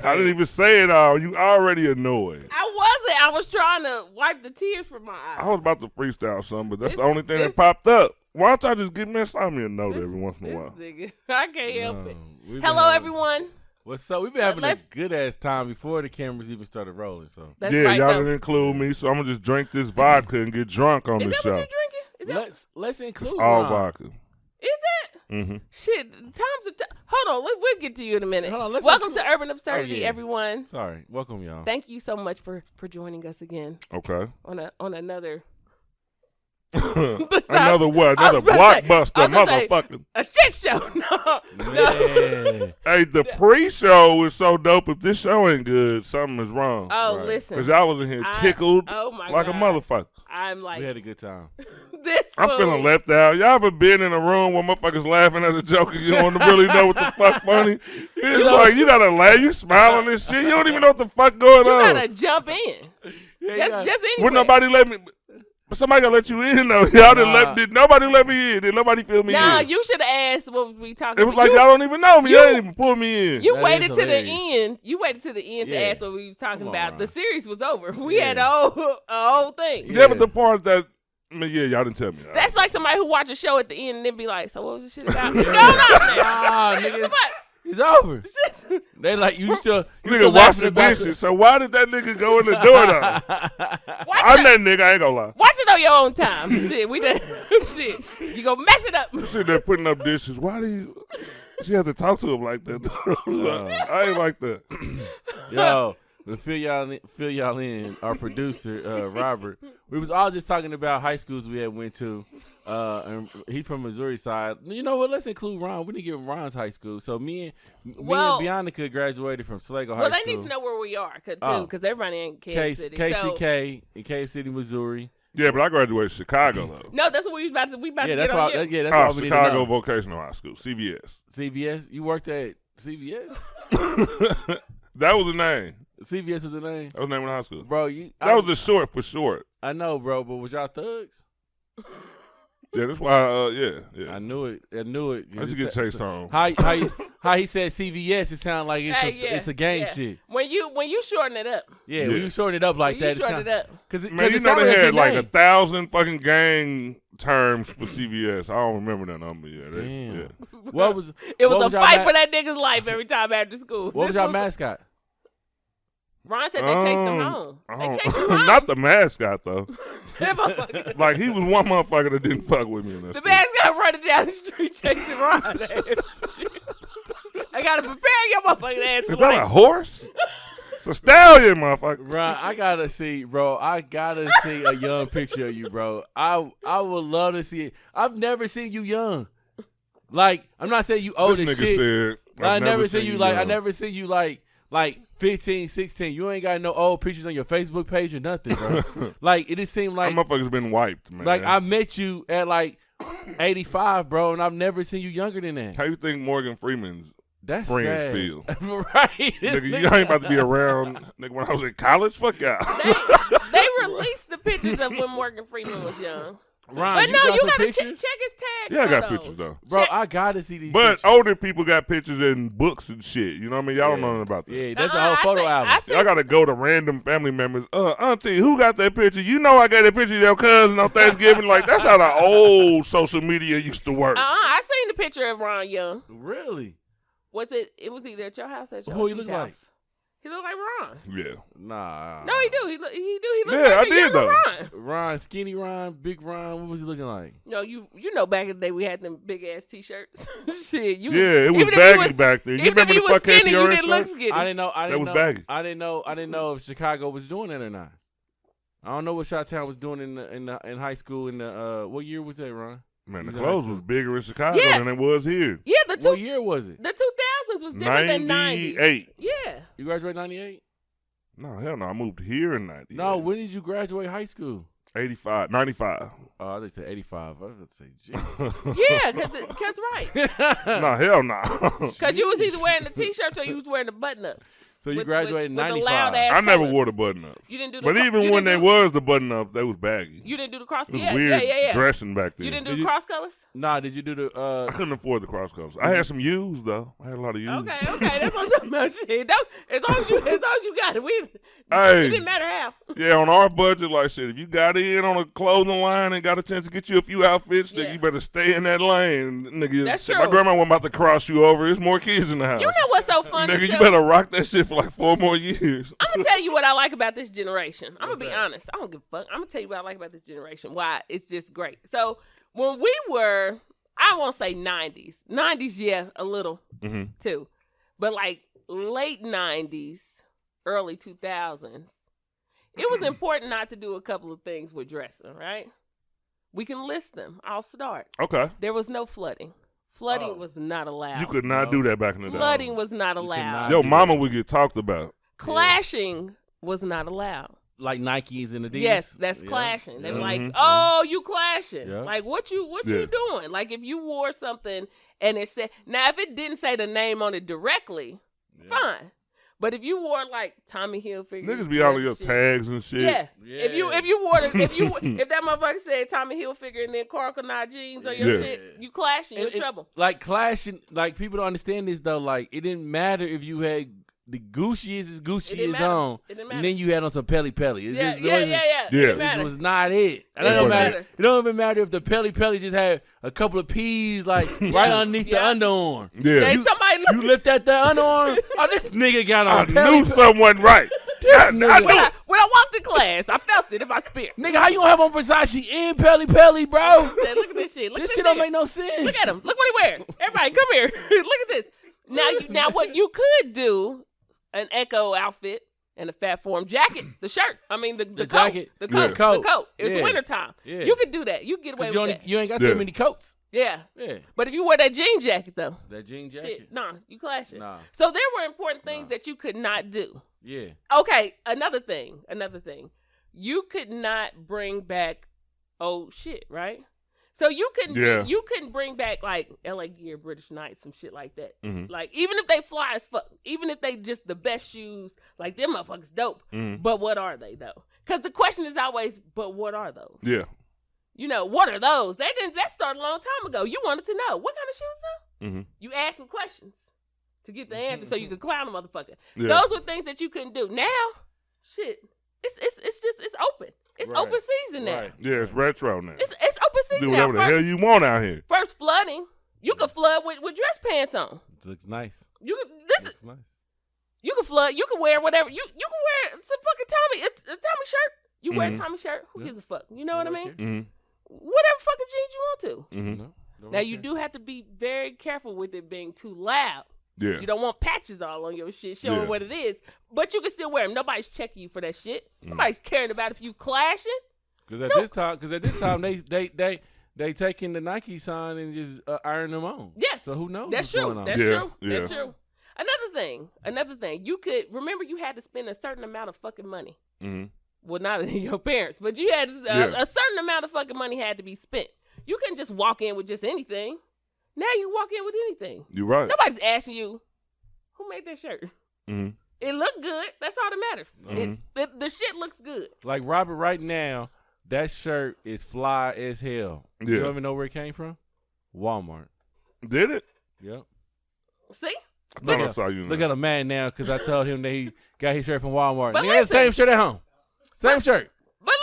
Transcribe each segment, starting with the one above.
I didn't even say it all. You already annoyed. I wasn't. I was trying to wipe the tears from my eyes. I was about to freestyle something, but that's the only thing that popped up. Why don't I just give me a note every once in a while? Nigga, I can't help it. Hello, everyone. What's up? We've been having a good-ass time before the cameras even started rolling. So That's yeah, right, y'all so. didn't include me, so I'm going to just drink this vodka and get drunk on Is this that show. what you're drinking? let's include It's all Ron. vodka. Is it? Mm-hmm. Shit, hold on. We'll get to you in a minute. Hold on, Welcome to Urban Absurdity, yeah. everyone. Sorry, welcome y'all. Thank you so much for joining us again. Okay. On another Another what? I was Another about to blockbuster, I was about to say, motherfucker. a shit show. No. Hey, the pre-show is so dope. If this show ain't good, something is wrong. Oh, Right. listen. Because y'all was in here tickled Oh my like God. a motherfucker. I'm like, We had a good time. this I'm fool. feeling left out. Y'all ever been in a room where motherfuckers laughing at a joke and you don't really know what the fuck funny? It's like you gotta laugh, you smile on this shit. You don't even know what the fuck going You on. gotta jump in. Just anyway. Would nobody let me? But somebody gotta let you in though. Y'all did nobody let me in? Did nobody feel me in? Nah, you should have asked what we talking about. It was like y'all don't even know me. Y'all didn't even pull me in. You That waited is to the hilarious. end. You waited to the end to Yeah. ask what we was talking Come on, about. Ron. The series was over. We had a whole thing. Yeah, but the part that y'all didn't tell me. That's like somebody who watch a show at the end and then be like, "So what was the shit about?" What's going on there? Nah, nigga, it's over. They like you still Nigga washing dishes. So why did that nigga go in the door though? I'm that nigga. I ain't gonna lie. Watch it on your own time. Shit, we done. Shit, you gonna mess it up. Sitting there putting up dishes. Why do you? She had to talk to him like that. I ain't like that. Yo, to fill y'all in, our producer, Robert, we was all just talking about high schools we had went to. And he from Missouri side. You know what? Let's include Ron. We didn't give him Ron's high school. So me and Bionica graduated from Sligo High School. Well, they need to know where we are, because everybody ain't Kansas City. KCK in Kansas City, Missouri. Yeah, but I graduated Chicago though. No, that's what we about to Yeah, get that's on why. here. Yeah, that's why we need to Chicago know. Vocational High School, CVS. CVS. You worked at CVS. That was the name. CVS was the name. That was the name of the high school. Bro, That was the short for short. I know, bro, but was y'all thugs? Yeah, that's why. Yeah. I knew it. I knew it. I just get chased home. How he said CVS? It sounded like it's a gang shit. When you shorten it up. Yeah, when you shorten it up like When you that, shorten it up. Man, you know they had like 1,000 fucking gang terms for CVS. I don't remember that number yet. Damn. Yeah. What was? It was what a fight for that nigga's life every time after school. What was y'all mascot? Ron said they chased him home. They chased him home. Not the mascot though. That motherfucker. Like he was one motherfucker that didn't fuck with me in that The school. mascot running down the street chasing Ron. I gotta prepare your motherfucking ass. Is that a horse? It's a stallion, motherfucker. Ron, I gotta see a young picture of you, bro. I would love to see it. I've never seen you young. Like, I'm not saying you old This as nigga shit. said, I never seen you like. young. I never seen you like 15, 16. You ain't got no old pictures on your Facebook page or nothing, bro. Like, it just seemed like That motherfucker's been wiped, man. like I met you at like 85, bro, and I've never seen you younger than that. How you think Morgan Freeman's That's friends sad. feel? Right. Nigga, you ain't about to be around nigga when I was in college? Fuck y'all. They released the pictures of when Morgan Freeman was young. Ron, But no, you some gotta check pictures? his tag. Yeah, I got photos. pictures though. Bro, Check- I gotta see these But pictures. older people got pictures in books and shit. You know what I mean? Y'all don't know nothing about that. Yeah, that's a whole photo album. Y'all gotta go to random family members. Auntie, who got that picture? You know I got that picture of your cousin on Thanksgiving. Like, that's how the old social media used to work. I seen the picture of Ron Young. Really? Was it? It was either at your house or at your Who he auntie's look like? house. He look like Ron. Yeah. Nah. No, he do. He look Yeah, like I a did, younger though. Ron. Ron, skinny Ron, big Ron. What was he looking like? No, you know back in the day we had them big ass t-shirts. Shit, you. Yeah, it was even if baggy back then. You Even if remember you the was fuck skinny, you KPRS didn't look shirt? skinny. I didn't know. That was baggy. I didn't know if Chicago was doing that or not. I don't know what Chi-Town was doing in high school. In the what year was that, Ron? Man, the He's in clothes high was school. bigger in Chicago Yeah. than it was here. Yeah, What year was it? the 2000s was different than 90s. 98. Yeah. You graduated 98? No, hell no. I moved here in 98. No, when did you graduate high school? 85, 95. Oh, they said 85. I was going to say, Jesus. Yeah, because right. No, hell no. Because you was either wearing the T-shirts or you was wearing the button-ups. So you graduated in with the 95. loud-ass I never colors. wore the button-ups. You didn't do the But even when they was the button-ups, they was baggy. You didn't do the cross. It was Yeah, weird yeah. dressing back then. You didn't do the cross colors. Nah, did you do the? I couldn't afford the cross colors. I had some U's though. I had a lot of U's. Okay, that's what I'm talking about. Shit, as long as you got it, Hey. it didn't matter how. Yeah, on our budget, like shit, if you got in on a clothing line and got a chance to get you a few outfits, then you better stay in that lane, nigga. That's shit, true. My grandma wasn't about to cross you over. There's more kids in the house. You know what's so funny? Nigga, too? you better rock that shit for like 4 more years. I'm gonna tell you what I like about this generation. I'm gonna be honest. I don't give a fuck. I'm gonna tell you what I like about this generation. Why it's just great. So when we were, I won't say 90s. 90s, yeah, a little too, but like late 90s, early 2000s, it was important not to do a couple of things with dressing. Right? We can list them. I'll start. Okay. There was no flooding. Flooding was not allowed. You could not do that back in the day. Flooding was not allowed. Yo, mama would get talked about. Clashing was not allowed. Like Nikes and Adidas. Yes, that's clashing. They were like, "Oh, you clashing? Yeah. Like what you doing? Like if you wore something and it said, now if it didn't say the name on it directly, fine. But if you wore like Tommy Hilfiger, Niggas be all of your tags and shit. Yeah. If you wore if that motherfucker said Tommy Hilfiger and then Carl Kanai jeans on your shit, you clashing, you're in trouble. Like clashing, like people don't understand this though. Like it didn't matter if you had the Gucci is on, and then you had on some Pelly. Yeah. This was not it. It don't matter. It don't even matter if the Pelly just had a couple of P's like right underneath the underarm. Yeah. You lift at the underarm. Oh, this nigga got on. I knew someone right. I knew. When I walked in class, I felt it in my spirit. Nigga, how you gonna have on Versace and Pelly, bro? Look at this shit. This shit don't make no sense. Look at him. Look what he wearing. Everybody, come here. Look at this. Now what you could do, an Echo outfit and a Fat Form jacket, the shirt. I mean the coat, jacket, the coat, the coat. It's wintertime. Yeah. You could do that. You get away with that. You ain't got that many coats. Yeah. Yeah. But if you wear that jean jacket though, shit, nah, you clashing. Nah. So there were important things that you could not do. Yeah. Okay, another thing. You could not bring back old shit, right? So you couldn't bring back like LA Gear, British Knights, some shit like that. Like even if they fly as fuck, even if they just the best shoes, like them motherfuckers dope. But what are they though? Because the question is always, but what are those? Yeah. You know, what are those? That started a long time ago. You wanted to know what kind of shoes though? You asked them questions to get the answer so you could clown a motherfucker. Yeah. Those were things that you couldn't do. Now, shit, it's open. It's open season now. Right. Yeah, it's retro now. It's open season now. Do whatever the hell you want out here. First flooding, you could flood with dress pants on. It looks nice. Looks nice. You can flood. You can wear whatever. You can wear some fucking Tommy. It's a Tommy shirt. You wear a Tommy shirt. Who gives a fuck? You know what I mean? Whatever fucking jeans you want to. Now you do have to be very careful with it being too loud. Yeah. You don't want patches all on your shit showing what it is. But you can still wear them. Nobody's checking you for that shit. Nobody's caring about if you clashing. Because at this time, they taking the Nike sign and just iron them on. Yeah. So who knows? That's true. That's true. Another thing. You could remember you had to spend a certain amount of fucking money. Well, not your parents, but you had a certain amount of fucking money had to be spent. You couldn't just walk in with just anything. Now you walk in with anything. You're right. Nobody's asking you, who made that shirt? It looked good. That's all that matters. The shit looks good. Like Robert, right now, that shirt is fly as hell. Yeah. You don't even know where it came from? Walmart. Did it? Yep. See? I saw you. Look at him mad now because I told him that he got his shirt from Walmart. He had the same shirt at home. Same shirt.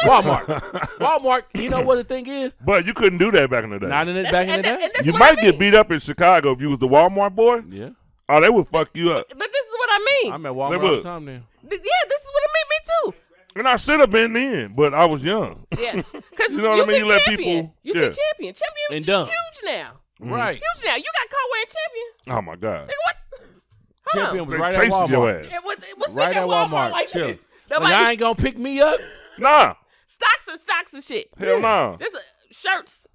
Walmart. You know what the thing is? But you couldn't do that back in the day. Not in back in the day. You might get beat up in Chicago if you was the Walmart boy. Yeah. Oh, they would fuck you up. But this is what I mean. I'm at Walmart all the time now. Yeah, this is what I mean. Me too. And I should have been in, but I was young. Yeah. Because you know what I mean? You let people. You see Champion. Champion and dumb. Huge now. Right. Huge now. You got caught wearing Champion. Oh, my God. Nigga, what? Champion was right at Walmart. It was right at Walmart. Like chill. Y'all ain't going to pick me up? Nah. Stocks and shit. Hell no. Just shirts.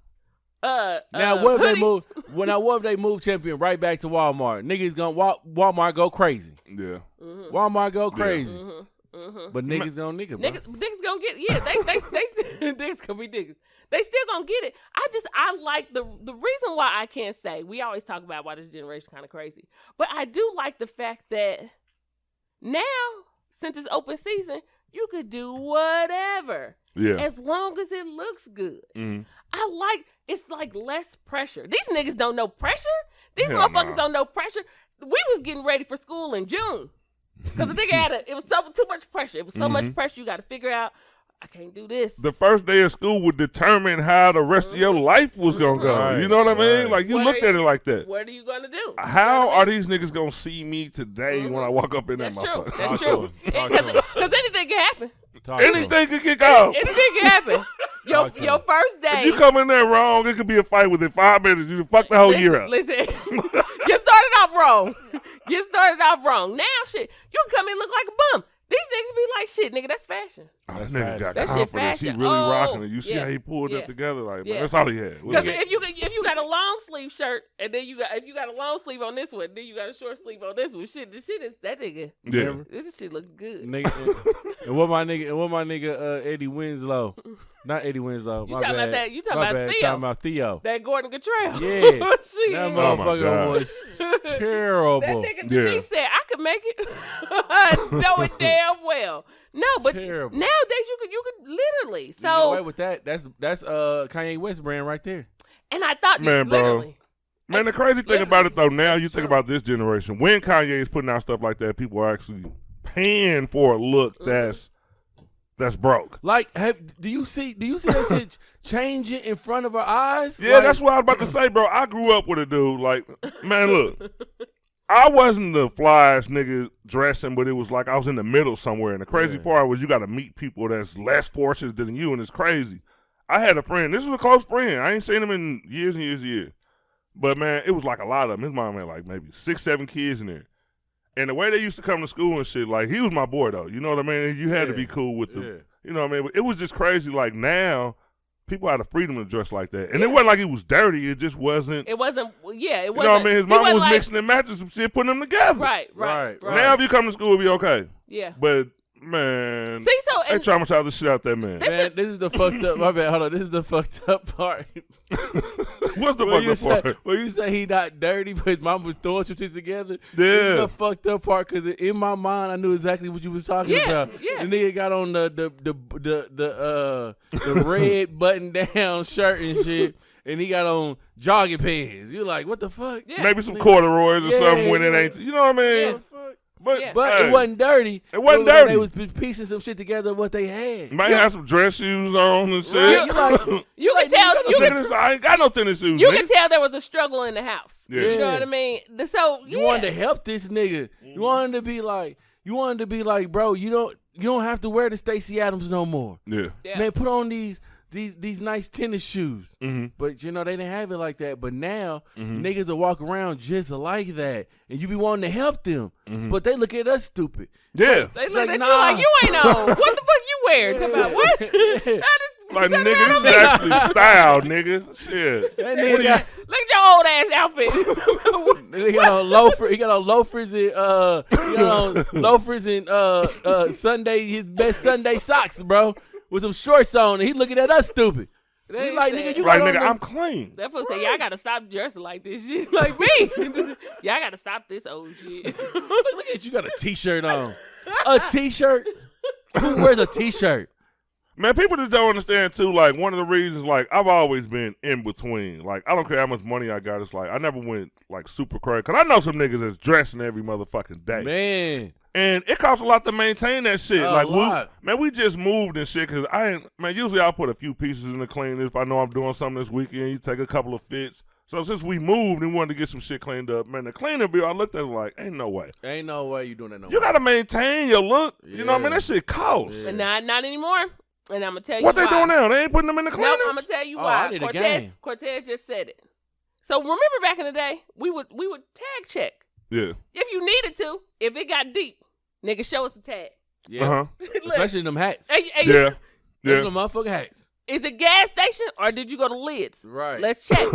Now what if they move Champion right back to Walmart? Niggas gonna Walmart go crazy. Yeah. Walmart go crazy. But niggas gonna nigga, bro. Niggas gonna get they niggas gonna be niggas. They still gonna get it. I like the reason why I can't say, we always talk about why this generation kind of crazy, but I do like the fact that now, since it's open season, you could do whatever. Yeah. As long as it looks good. Mm-hmm. It's like less pressure. These niggas don't know pressure. These Hell motherfuckers nah. don't know pressure. We was getting ready for school in June. Because the nigga it was too much pressure. It was so much pressure. You got to figure out, I can't do this. The first day of school would determine how the rest of your life was going to go. Right, You know what I mean? right. Like, you looked at it like that. What are you going to do? How are these niggas going to see me today when I walk up in that That's true. motherfucker? That's Talk true. to 'em. Talk to 'em. Because anything can happen. Talk to 'em. Anything could kick off. Anything can happen. Your Talk to 'em. first day. If you come in there wrong, it could be a fight within 5 minutes. You fuck the whole year up. Listen, you started off wrong. You started off wrong. Now, shit, you can come in and look like a bum. These niggas be like, shit, nigga, that's fashion. Oh, That's that nigga got That shit confidence. He fashion. really Oh, rocking it. You see yeah, how he pulled yeah, it together? Like, yeah. man, that's all he had. Because if you got a long sleeve shirt and then if you got a long sleeve on this one, then you got a short sleeve on this one. Shit, this shit is that nigga. Yeah. This shit look good. Nigga, and what my nigga Eddie Winslow, not Eddie Winslow. You My talking bad. about that? You talking My about bad. Theo? Talking about Theo. That Gordon Cottrell. Yeah, Shit. that Oh, my motherfucker God. was That terrible. nigga, Yeah. he said, I could make it. Know it damn well. No, but Terrible. nowadays you could literally. You get So, away with that. That's Kanye West brand right there. and I thought Man, bro. literally. Man, the crazy thing about it, though, now you think about this generation. When Kanye is putting out stuff like that, people are actually paying for a look that's broke. Like, do you see that shit changing in front of our eyes? Yeah, Like, that's what I was about to say, bro. I grew up with a dude. Like, man, look. I wasn't the flyest nigga dressing, but it was like I was in the middle somewhere. And the crazy part was you got to meet people that's less fortunate than you, and it's crazy. I had a friend. This was a close friend. I ain't seen him in years and years and years. But, man, it was like a lot of them. His mom had like maybe 6, 7 kids in there. And the way they used to come to school and shit, like, he was my boy, though. You know what I mean? You had to be cool with them. Yeah. You know what I mean? But it was just crazy. Like, now, people had the freedom to dress like that. And it wasn't like it was dirty. It just wasn't. It wasn't. Yeah, it wasn't. You know what I mean? His he mama wasn't was like, mixing and matching some shit, putting them together. Right. Now, if you come to school, it'll be okay. Yeah. But, man, See, so they and traumatize the shit out that man. Man, this is the fucked up. My bad. Hold on. This is the fucked up part. What's the When you fucking say part? when you say he not dirty, but his mom was throwing some shit together. Yeah. This is the fucked up part because in my mind I knew exactly what you was talking about. Yeah. The nigga got on the red button down shirt and shit, and he got on jogging pants. You're like, what the fuck? Yeah. Maybe some corduroys or Yeah, something when it yeah. ain't. You know what I mean? What the fuck? But, Yeah. But hey, it wasn't dirty. It wasn't was when dirty. They was piecing some shit together what they had. Might have some dress shoes on and shit. Right? You like, you can tell. I ain't got no tennis shoes. You nigga. can tell there was a struggle in the house. Yeah. You know what I mean? So you wanted to help this nigga. You wanted to be like, bro, you don't have to wear the Stacey Adams no more. Yeah. Yeah. Man, put on these nice tennis shoes. Mm-hmm. But they didn't have it like that. But now niggas will walk around just like that, and you be wanting to help them, but they look at us stupid. Yeah. They It's look like, at nah. you like you ain't know what the fuck you wearing. Talking about what? Like, nigga, this is actually style, nigga. Shit. That nigga got, Look at your old ass outfit. he got on loafers. He got on loafers and Sunday, his best Sunday socks, bro, with some shorts on, and he looking at us stupid. They like, nigga, you Like, got on nigga, the- I'm clean. That fool say, y'all gotta stop dressing like this shit. Like me. Y'all gotta stop this old shit. Look at you got a t-shirt on. A t-shirt? Who wears a t-shirt? Man, people just don't understand, too, like, one of the reasons, like, I've always been in between. Like, I don't care how much money I got. It's like, I never went, like, super crazy. Because I know some niggas that's dressing every motherfucking day. Man. And it costs a lot to maintain that shit. A Like, lot. we just moved and shit. Because usually I'll put a few pieces in the clean. If I know I'm doing something this weekend, you take a couple of fits. So since we moved and wanted to get some shit cleaned up, man, the cleaner bill, I looked at it like, ain't no way. Ain't no way you doing that no You more. got to maintain your look. You know what I mean? Yeah. That shit costs. Yeah. But not anymore. And I'm gonna tell you What why. they doing now? They ain't putting them in the cleaner? Nope, I'm gonna tell you Oh, why. I need a game. Cortez just said it. So remember back in the day, we would tag check. Yeah. If you needed to, if it got deep, nigga, show us the tag. Yeah. Uh-huh. Look, Especially them hats. hey, Yeah. Those Yeah. them motherfucking hats. Is it gas station or did you go to Lids? Right. Let's check.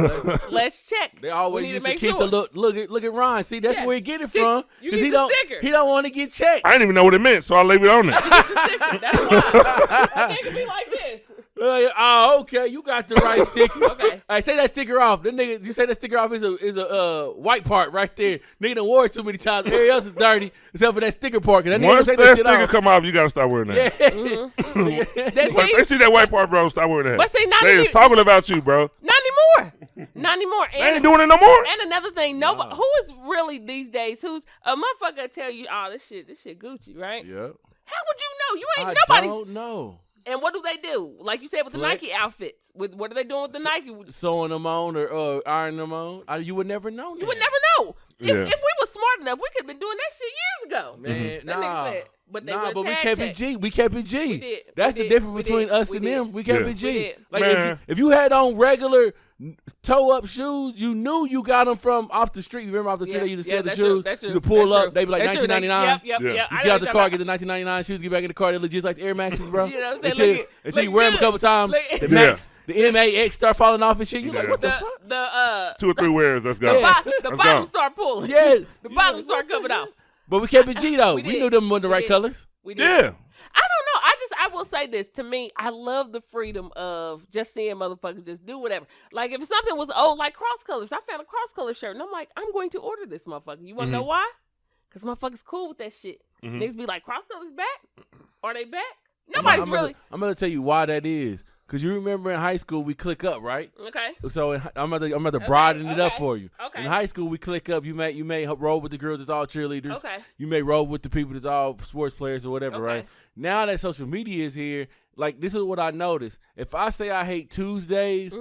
Let's check. They always We need used to to make keep sure. the look at Ron. See, that's Yeah. where he get it See, from. you Because get the sticker. he don't want to get checked. I didn't even know what it meant, so I leave it on there. That's why. That nigga be like this. Oh, okay, you got the right sticker. Okay. Hey, take that sticker off. That nigga, you say that sticker off is a white part right there. Nigga done wore it too many times. Everything else is dirty except for that sticker part. And that Once nigga that take that shit sticker off. come off, you gotta stop wearing that. Yeah. But if they see that white part, bro, stop wearing that. But see, not they even- is talking about you, bro. Not anymore. Not anymore. They ain't doing it no more. And another thing, nobody who is really these days who's a motherfucker tell you, oh, this shit Gucci, right? Yep. How would you know? You ain't I nobody's. don't know. And what do they do? Like you said with the Flex. Nike outfits. What are they doing with the Nike? Sewing them on or ironing them on. You would never know. You would never know. Yeah. If we were smart enough, we could have been doing that shit years ago. Man, That nigga said, but they nah, would've but we tag kept it checked. G. We kept it G. We did. That's We the did. difference We between did. us We and did. them. We kept Yeah. it G. We did. Like Man. if you had on regular toe-up shoes, you knew you got them from off the street. You remember off the street they used to sell the that's shoes? true, that's true, You could pull that's up. true. They be like That's true. $19.99. Yep. Yeah. I You know get out what the you're car, talking get the $19.99 shoes, get back in the car. They look just like the Air Maxes, bro. You know what I'm saying? Until you Look wear them a good. couple times, Look- the Yeah. Max, the MAX start falling off and shit. You like, Yeah. what the fuck? The 2 or 3 wears, let's go. Yeah. the Let's bottom go. start pulling. Yeah. The bottom start coming off. But we kept it G, though. We We did. knew them were the We right did. colors. We did. Yeah. I don't know. I will say this. To me, I love the freedom of just seeing motherfuckers just do whatever. Like if something was old, like cross colors, I found a cross color shirt and I'm like, I'm going to order this motherfucker. You want to know why? Because motherfuckers cool with that shit. Niggas be like, cross colors back? Are they back? Nobody's really. I'm going to tell you why that is. Because you remember in high school, we click up, right? Okay. So I'm about to broaden it up okay, for you. okay. In high school, we click up. You may roll with the girls that's all cheerleaders. Okay. You may roll with the people that's all sports players or whatever, Okay. right? Now that social media is here, like this is what I noticed. If I say I hate Tuesdays,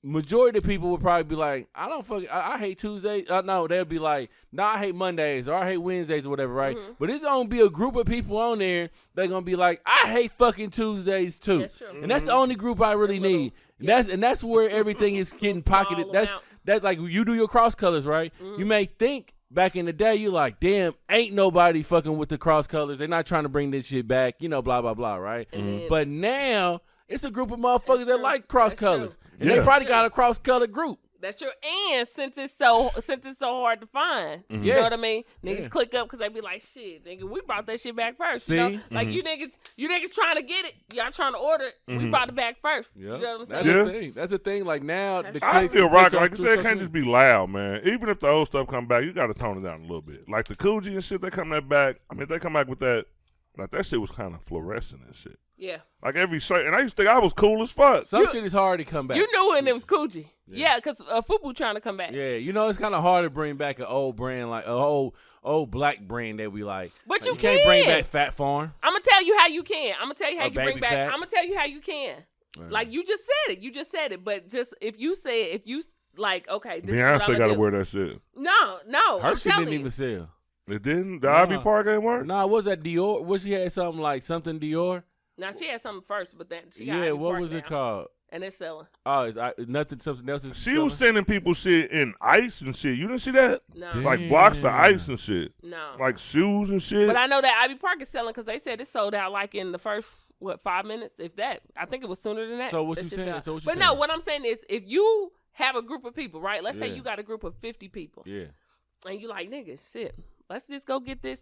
majority of people would probably be like, I hate Tuesdays. No, they'll be like, I hate Mondays or I hate Wednesdays or whatever, right? But it's gonna be a group of people on there that gonna be like, I hate fucking Tuesdays too. That's true. And that's the only group I really need. And that's where everything is getting Small pocketed. amount. That's like you do your cross colors, right? You may think back in the day, you like, damn, ain't nobody fucking with the cross colors. They're not trying to bring this shit back, blah, blah, blah, right? then- But now it's a group of motherfuckers that true. like cross That's colors. true. And Yeah. they probably got a cross color group. That's true. And since it's so hard to find, you Yeah. know what I mean? Niggas Yeah. click up because they be like, shit, nigga, we brought that shit back first. See? You know? Like you niggas trying to get it. Y'all trying to order it. We brought it back first. You know what I'm That's saying? Yeah. the thing. That's the thing. Like now, the I clicks- still clicks rock. are Like I through said, it social can't just be loud, man. Even if the old stuff come back, you got to tone it down a little bit. Like the Coogee and shit, they come that back. I mean, if they come back with that, like that shit was kind of fluorescent and shit. Yeah. Like every shirt, and I used to think I was cool as fuck. Some shit is hard to come back. You knew when it was Coogee. Yeah, because Fubu trying to come back. Yeah, it's kind of hard to bring back an old brand, like an old black brand that we like. But Like, you can't bring can. back Fat Farm. I'm going to tell you how you can. I'm going to tell you how Or you bring Baby back. Fat. I'm going to tell you how you can. Like you just said it. But just if you like, okay, this is what I'm Beyonce going got to to do. wear that shit. No. Her I'm shit telling didn't you. even sell. It didn't. The Ivy Park ain't work. Nah, was that Dior? Was she had something like something Dior? Now she had something first, but then she got Yeah, Ivy what Park was it now, called? and it's selling. Oh, it's nothing. Something else is. She was sending people shit in ice and shit. You didn't see that? No, Damn. Like blocks of ice and shit. no. Like shoes and shit. But I know that Ivy Park is selling because they said it sold out like in the first 5 minutes, if that. I think it was sooner than that. So what That you shit saying? sold out. So what you But saying? no, what I'm saying is, if you have a group of people, right? Let's say Yeah. you got a group of 50 people, Yeah. and you like niggas, shit. Let's just go get this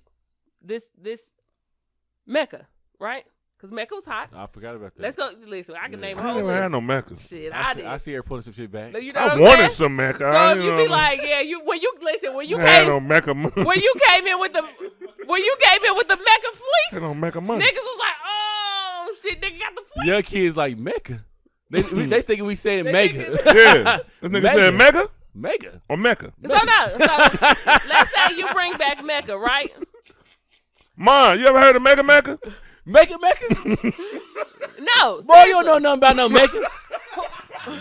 Mecca, right? Because Mecca was hot. I forgot about that. Let's go. Listen, I can Yeah. name a I whole never list. had no Mecca. Shit, I I see, did. I see her pulling some shit back. You know I what I'm wanted saying? some Mecca. So I if you be like, yeah, when you I had came no Mecca money. when you came in with the Mecca fleece, Had no Mecca money. niggas was like, oh shit, nigga got the fleece. Young kids like Mecca. They thinking we saying They Mega. thinking- Yeah. This nigga said Mecca Mega. or Mecca. So no, let's say you bring back Mecca, right? Ma, you ever heard of Mecca? Mega. No, Boy, you don't know nothing about no Mega.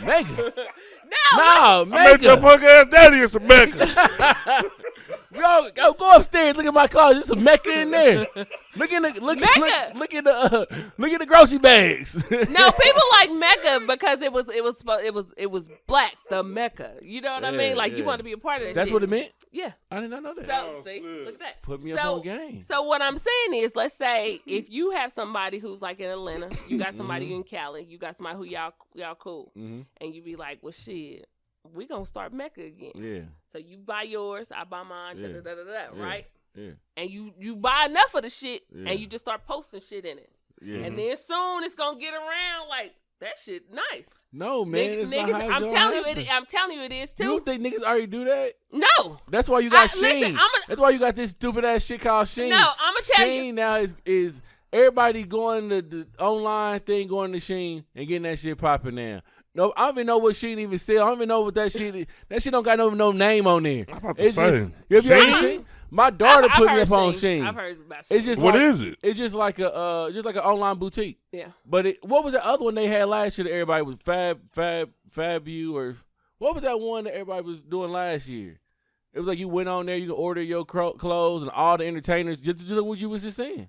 Mega. no. No, I met your Mega. punk ass daddy in some Mecca. Go upstairs. Look at my closet. There's some Mecca in there. Nigga Look at the Mecca. look at the grocery bags. No, people like Mecca because it was black, the Mecca. You know what I mean? Like you want to be a part of that. That's shit. what it meant. Yeah, I did not know that. So see, look at that. Put me up on game. So what I'm saying is, let's say if you have somebody who's like in Atlanta, you got somebody in Cali, you got somebody who y'all cool, and you be like, well, shit, we gonna start Mecca again. Yeah. So you buy yours, I buy mine, right? Yeah. And you buy enough of the shit, and you just start posting shit in it. Yeah. And then soon it's gonna get around like that shit nice. No, man, it's niggas, not how I'm telling you it is too. You don't think niggas already do that? No. That's why you got Sheen. Listen, That's why you got this stupid ass shit called Sheen. No, I'm gonna tell you. Sheen now is everybody going to the online thing, going to Sheen and getting that shit popping now. No, I don't even know what Sheen even sell. I don't even know what that shit is. That shit don't got no name on there. I'm about to say. Have you heard Sheen? My daughter put me up on Sheen. I've heard about Sheen. It's just what like, is it? It's just like an online boutique. Yeah. But what was the other one they had last year that everybody was Fabu or what was that one that everybody was doing last year? It was like you went on there, you could order your clothes and all the entertainers, just what you was just saying.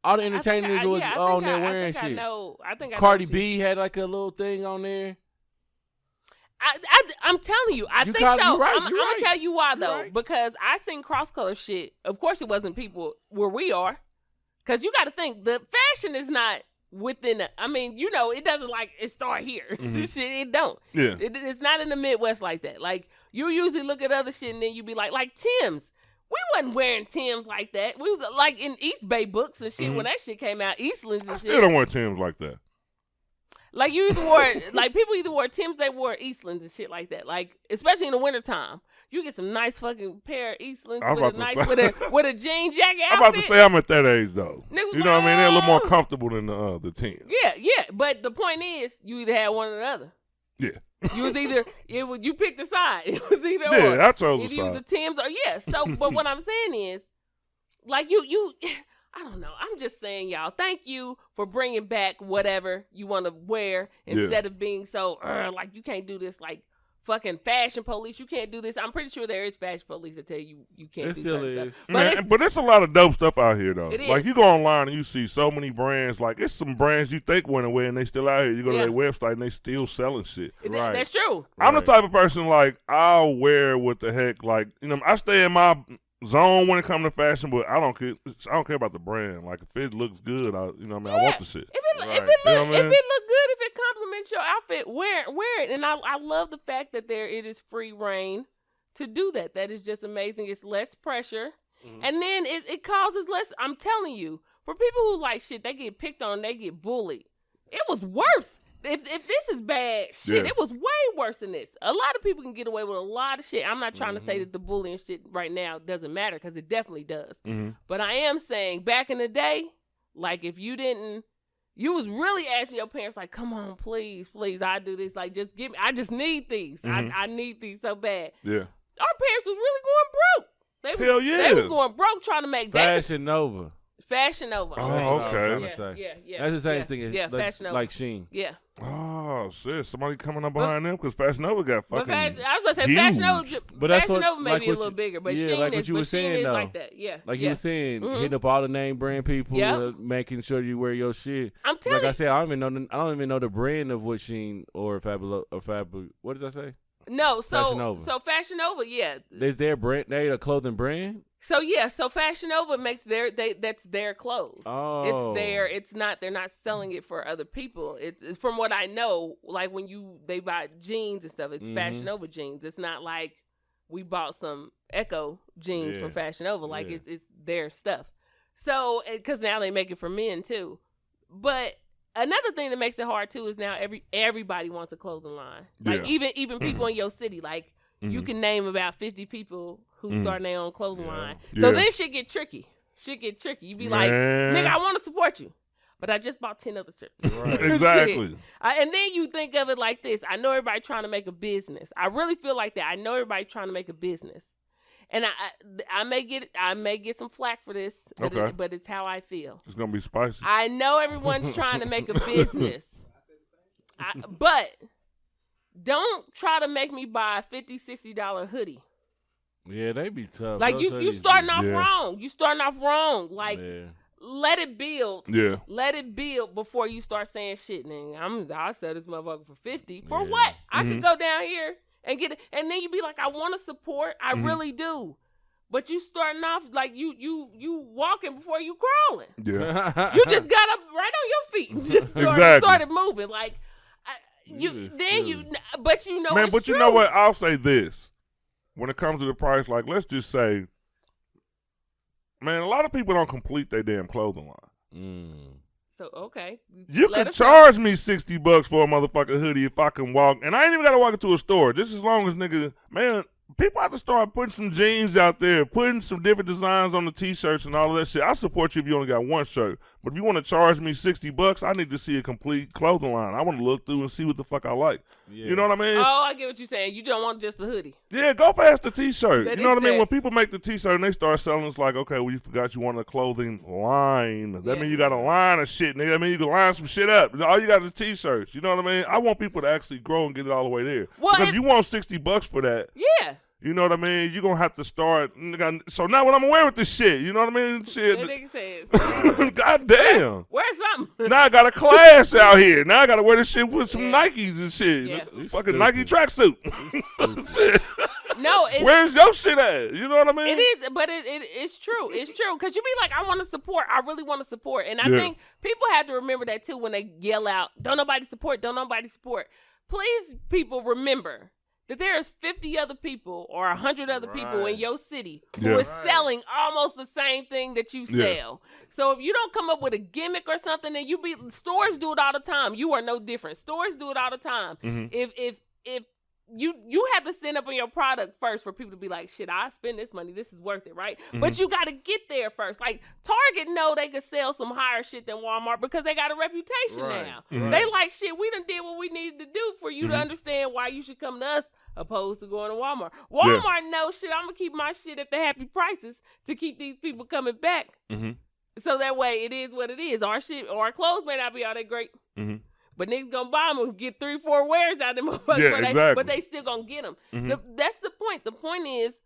All the entertainers was on there wearing shit. I think Cardi B had like a little thing on there. I'm telling you, I think so. I'm gonna tell you why though, because I seen cross color shit. Of course, it wasn't people where we are, because you got to think the fashion is not within. I mean, you know, it doesn't like it start here. Shit, it don't. Yeah, it's not in the Midwest like that. Like you usually look at other shit and then you be like Tim's. We wasn't wearing Tim's like that. We was like in East Bay books and shit when that shit came out. Eastlands and shit. Still don't wear Tim's like that. Like you either wore like people either wore Tim's, they wore Eastlands and shit like that. Like especially in the wintertime. You get some nice fucking pair of Eastlands with a jean jacket outfit. I'm about to say I'm at that age though. Niggas, you know what I mean? They're a little more comfortable than the Tim's. Yeah. But the point is, you either had one or the other. Yeah. You was either you picked a side. It was either or. Yeah, I chose the side. Either you was the Tim's or So, but what I'm saying is, like you. I don't know. I'm just saying, y'all, thank you for bringing back whatever you want to wear instead of being so, like, you can't do this, like, fucking fashion police. You can't do this. I'm pretty sure there is fashion police that tell you can't do certain stuff. But it's a lot of dope stuff out here, though. It is. Like, you go online and you see so many brands. Like, it's some brands you think went away and they still out here. You go to their website and they still selling shit. Right. That's true. I'm the type of person, like, I'll wear what the heck. Like, you know, I stay in my zone when it comes to fashion, but I don't care about the brand. Like if it looks good, I want the shit. If it look good, if it complements your outfit, wear it. And I love the fact that it is free reign to do that. That is just amazing. It's less pressure, and then it causes less. I'm telling you, for people who like shit, they get picked on, they get bullied. It was worse. If this is bad shit, it was way worse than this. A lot of people can get away with a lot of shit. I'm not trying to say that the bullying shit right now doesn't matter, because it definitely does. But I am saying back in the day, like if you was really asking your parents, like, come on, please, I do this. Like, just give me, I just need these. I need these so bad. Yeah. Our parents was really going broke. Hell yeah. They was going broke trying to make Fashion Nova. Fashion Nova. Oh, okay. Yeah. That's the same thing as Fashion Nova. like Sheen. Yeah. Oh shit! Somebody coming up behind them because Fashion Nova got fucking. I was gonna say huge. Fashion Nova, but that's Fashion what, Nova may like be a little bigger, but Sheen like is, what you were saying, Sheen is though. like that. Yeah. Like you were saying, hitting up all the name brand people, making sure you wear your shit. I'm telling you. Like I said, I don't even know the brand of what Sheen or Fabu. What does that say? No, Fashion Nova. So Fashion Nova, yeah. Is their brand? They a clothing brand? So Fashion Nova makes that's their clothes. Oh. It's not, they're not selling it for other people. It's from what I know, like when they buy jeans and stuff, it's Fashion Nova jeans. It's not like we bought some Echo jeans from Fashion Nova. Like it's their stuff. So, because now they make it for men too. But another thing that makes it hard too is now everybody wants a clothing line. Like even people in your city, like you can name about 50 people who starting their own clothing line. So then shit get tricky. You be like, nigga, I want to support you, but I just bought 10 other shirts. Right. Exactly. And then you think of it like this. I know everybody trying to make a business. I really feel like that. I know everybody trying to make a business. And I may get some flack for this, but it's how I feel. It's gonna be spicy. I know everyone's trying to make a business, but don't try to make me buy a $50, $60 hoodie. Yeah, they be tough. Like you starting off wrong. You starting off wrong. Like let it build. Yeah. Let it build before you start saying shit, nigga. I'll sell this motherfucker for 50. For what? I could go down here and get it. And then you be like, I want to support. I really do. But you starting off like you walking before you crawling. Yeah. You just got up right on your feet and just started moving. Like, but you know, man, it's but true. you know what? I'll say this. When it comes to the price, like, let's just say, man, a lot of people don't complete their damn clothing line. So, okay. You can charge me $60 for a motherfucking hoodie if I can walk, and I ain't even got to walk into a store, just as long as nigga, man, people have to start putting some jeans out there, putting some different designs on the T-shirts and all of that shit. I support you if you only got one shirt. But if you want to charge me $60, I need to see a complete clothing line. I want to look through and see what the fuck I like. Yeah. You know what I mean? Oh, I get what you're saying. You don't want just the hoodie. Yeah, go past the T-shirt. That you know what I mean? sad. When people make the T-shirt and they start selling, it's like, okay, well, you forgot you wanted a clothing line. That means you got a line of shit, nigga. I mean, you can line some shit up. All you got is T-shirts. You know what I mean? I want people to actually grow and get it all the way there. Well, because if you want $60 for that. Yeah. You know what I mean? You're going to have to start. So now when I'm aware with this shit, you know what I mean? Shit. That nigga says. God damn. Wear something. Now I got a class out here. Now I got to wear this shit with some Nikes and shit. Yeah. Fucking Nike tracksuit. No. Where's your shit at? You know what I mean? It is, but it's true. It's true. Because you be like, I want to support. I really want to support. And I think people have to remember that too when they yell out, don't nobody support, don't nobody support. Please, people, remember that there's 50 other people or 100 other people in your city who are selling almost the same thing that you sell. So if you don't come up with a gimmick or something, then stores do it all the time. You are no different. Stores do it all the time. If you have to stand up on your product first for people to be like, shit, I spend this money. This is worth it, right? But you got to get there first. Like, Target know they could sell some higher shit than Walmart because they got a reputation now. They like, shit, we done did what we needed to do for you to understand why you should come to us opposed to going to Walmart. Walmart knows, shit, I'm going to keep my shit at the happy prices to keep these people coming back. So that way, it is what it is. Our shit, or our clothes may not be all that great. But niggas gonna buy them and get 3-4 wears out of them motherfuckers. But they still gonna get them. That's the point. The point is,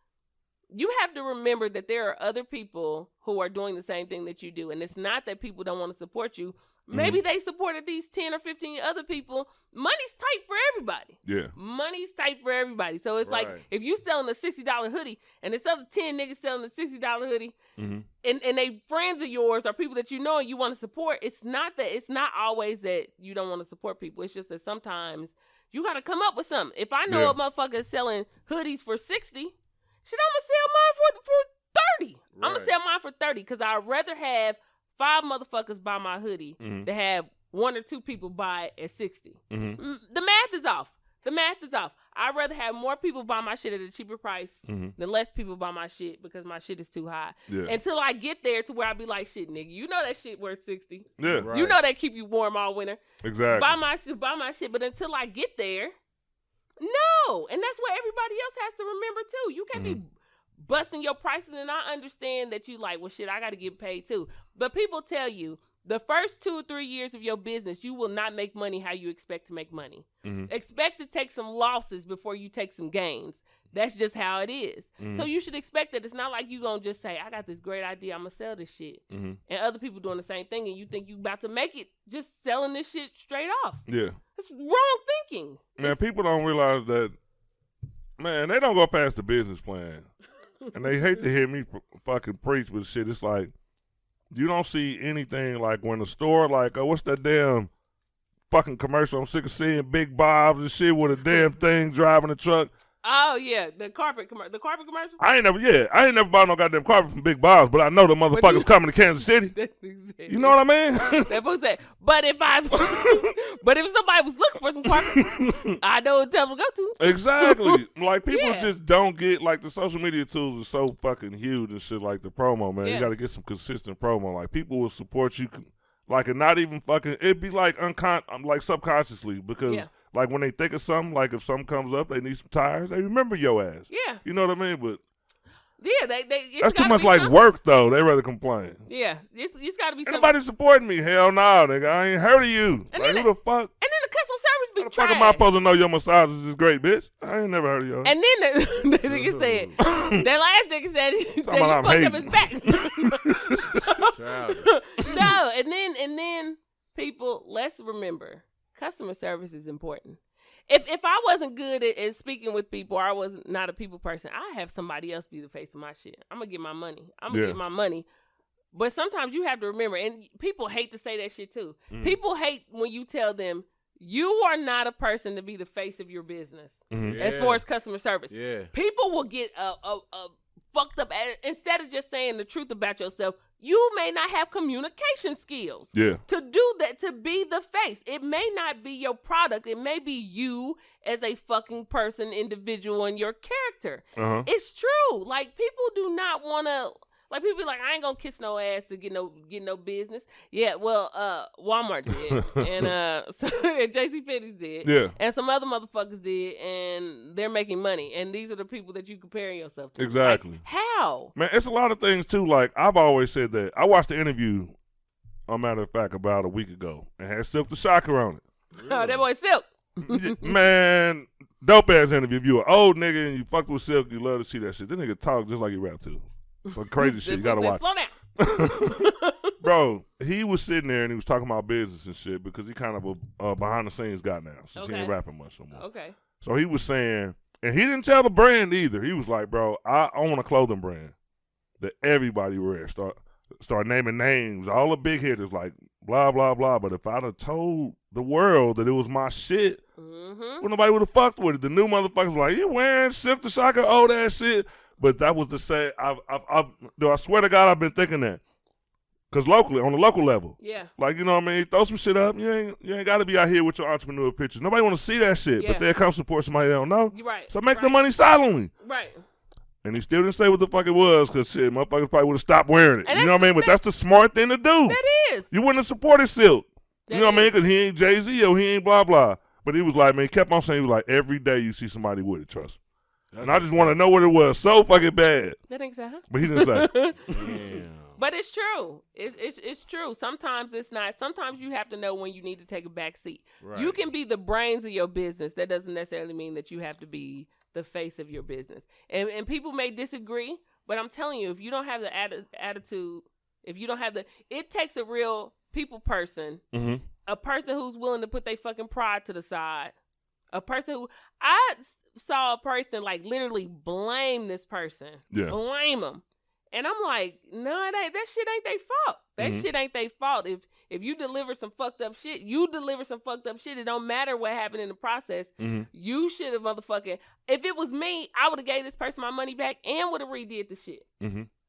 you have to remember that there are other people who are doing the same thing that you do. And it's not that people don't want to support you. Maybe they supported these 10 or 15 other people. Money's tight for everybody. Yeah. Money's tight for everybody. So it's like, if you selling a $60 hoodie and this other 10 niggas selling a $60 hoodie and they friends of yours or people that you know and you want to support, it's not always that you don't want to support people. It's just that sometimes you got to come up with something. If I know a motherfucker is selling hoodies for 60, shit, I'm going to sell mine for 30. I'm going to sell mine for 30 because I'd rather have 5 motherfuckers buy my hoodie to have 1 or 2 people buy it at 60. The math is off. I'd rather have more people buy my shit at a cheaper price than less people buy my shit because my shit is too high. Until I get there to where I be like, shit, nigga, you know that shit worth 60. Yeah. Right. You know that keep you warm all winter. Exactly. Buy my shit. But until I get there, no. And that's what everybody else has to remember too. You can't be busting your prices, and I understand that you like, well, shit, I got to get paid too. But people tell you the first 2 or 3 years of your business, you will not make money how you expect to make money. Expect to take some losses before you take some gains. That's just how it is. So you should expect that. It's not like you going to just say, I got this great idea, I'm going to sell this shit. And other people doing the same thing, and you think you about to make it just selling this shit straight off. Yeah. It's wrong thinking. Man, people don't realize that, man, they don't go past the business plan. And they hate to hear me fucking preach with shit. It's like, you don't see anything like when a store, like, what's that damn fucking commercial? I'm sick of seeing Big Bob's and shit with a damn thing driving a truck. Oh, yeah, the carpet commercial. I ain't never bought no goddamn carpet from Big Bob's, but I know the motherfuckers coming to Kansas City. You know what I mean? That folks say, but if somebody was looking for some carpet, I know what tell them to go to. Exactly. Like, people just don't get, like, the social media tools are so fucking huge and shit, like the promo, man. You got to get some consistent promo. Like, people will support you, like, and not even fucking, it'd be like like subconsciously, because like when they think of something, like if something comes up, they need some tires, they remember your ass. Yeah. You know what I mean? But that's too much like work, though. They rather complain. Yeah. It's got to be something. Anybody supporting me? Hell no, nigga. I ain't heard of you. And like, who the fuck? And then the customer service be trying. How the fuck am I supposed to know your massages is great, bitch? I ain't never heard of you. And then the nigga said, that last nigga said, he fucked up his back. No, and then people, let's remember, customer service is important. If I wasn't good at speaking with people, or I was not a people person, I have somebody else be the face of my shit. I'm gonna get my money. Get my money. But sometimes you have to remember, and people hate to say that shit too. People hate when you tell them you are not a person to be the face of your business as far as customer service. Yeah. People will get fucked up instead of just saying the truth about yourself. You may not have communication skills to do that, to be the face. It may not be your product. It may be you as a fucking person, individual, and your character. It's true. Like, people do not want to, like, people be like, I ain't gonna kiss no ass to get no business. Yeah, well, Walmart did, and JCPenney's did, and some other motherfuckers did, and they're making money. And these are the people that you comparing yourself to. Exactly. Like, how? Man, it's a lot of things too. Like, I've always said that. I watched the interview, a matter of fact, about a week ago, and had Silk the Shocker on it. Really? Oh, that boy Silk. Man, dope ass interview. If you an old nigga and you fucked with Silk, you love to see that shit. This nigga talk just like he rap too. Some crazy shit. You gotta watch. Slow down. Bro, he was sitting there and he was talking about business and shit because he kind of a behind the scenes guy now since he ain't rapping much no more. Okay. So he was saying, and he didn't tell the brand either. He was like, bro, I own a clothing brand that everybody wears. Start naming names. All the big hitters like blah, blah, blah. But if I'd have told the world that it was my shit, well, nobody would have fucked with it. The new motherfuckers were like, you wearing Silk the Shocker, old ass shit. But that was to say, I swear to God, I've been thinking that. Because locally, on the local level. Yeah. Like, you know what I mean? Throw some shit up. You ain't got to be out here with your entrepreneur pictures. Nobody want to see that shit. But they'll come support somebody they don't know. You're right. So make the money silently. Right. And he still didn't say what the fuck it was because shit, motherfuckers probably would have stopped wearing it. You know what I mean? But that's the smart thing to do. That is. You wouldn't have supported Silk. You know what I mean? Because he ain't Jay-Z or he ain't blah, blah. But he was like, man, he kept on saying, he was like, every day you see somebody with it, trust me. And I just want to know what it was so fucking bad. That ain't so. But he didn't say. Damn. But it's true. It's true. Sometimes it's not. Sometimes you have to know when you need to take a back seat. Right. You can be the brains of your business. That doesn't necessarily mean that you have to be the face of your business. And people may disagree, but I'm telling you, if you don't have the attitude, if you don't have it takes a real people person, a person who's willing to put their fucking pride to the side. A person who, I saw a person like literally blame this person. Yeah. Blame them. And I'm like, no, that shit ain't their fault. That shit ain't their fault. If you deliver some fucked up shit, you deliver some fucked up shit. It don't matter what happened in the process. You should have motherfucking, if it was me, I would have gave this person my money back and would have redid the shit.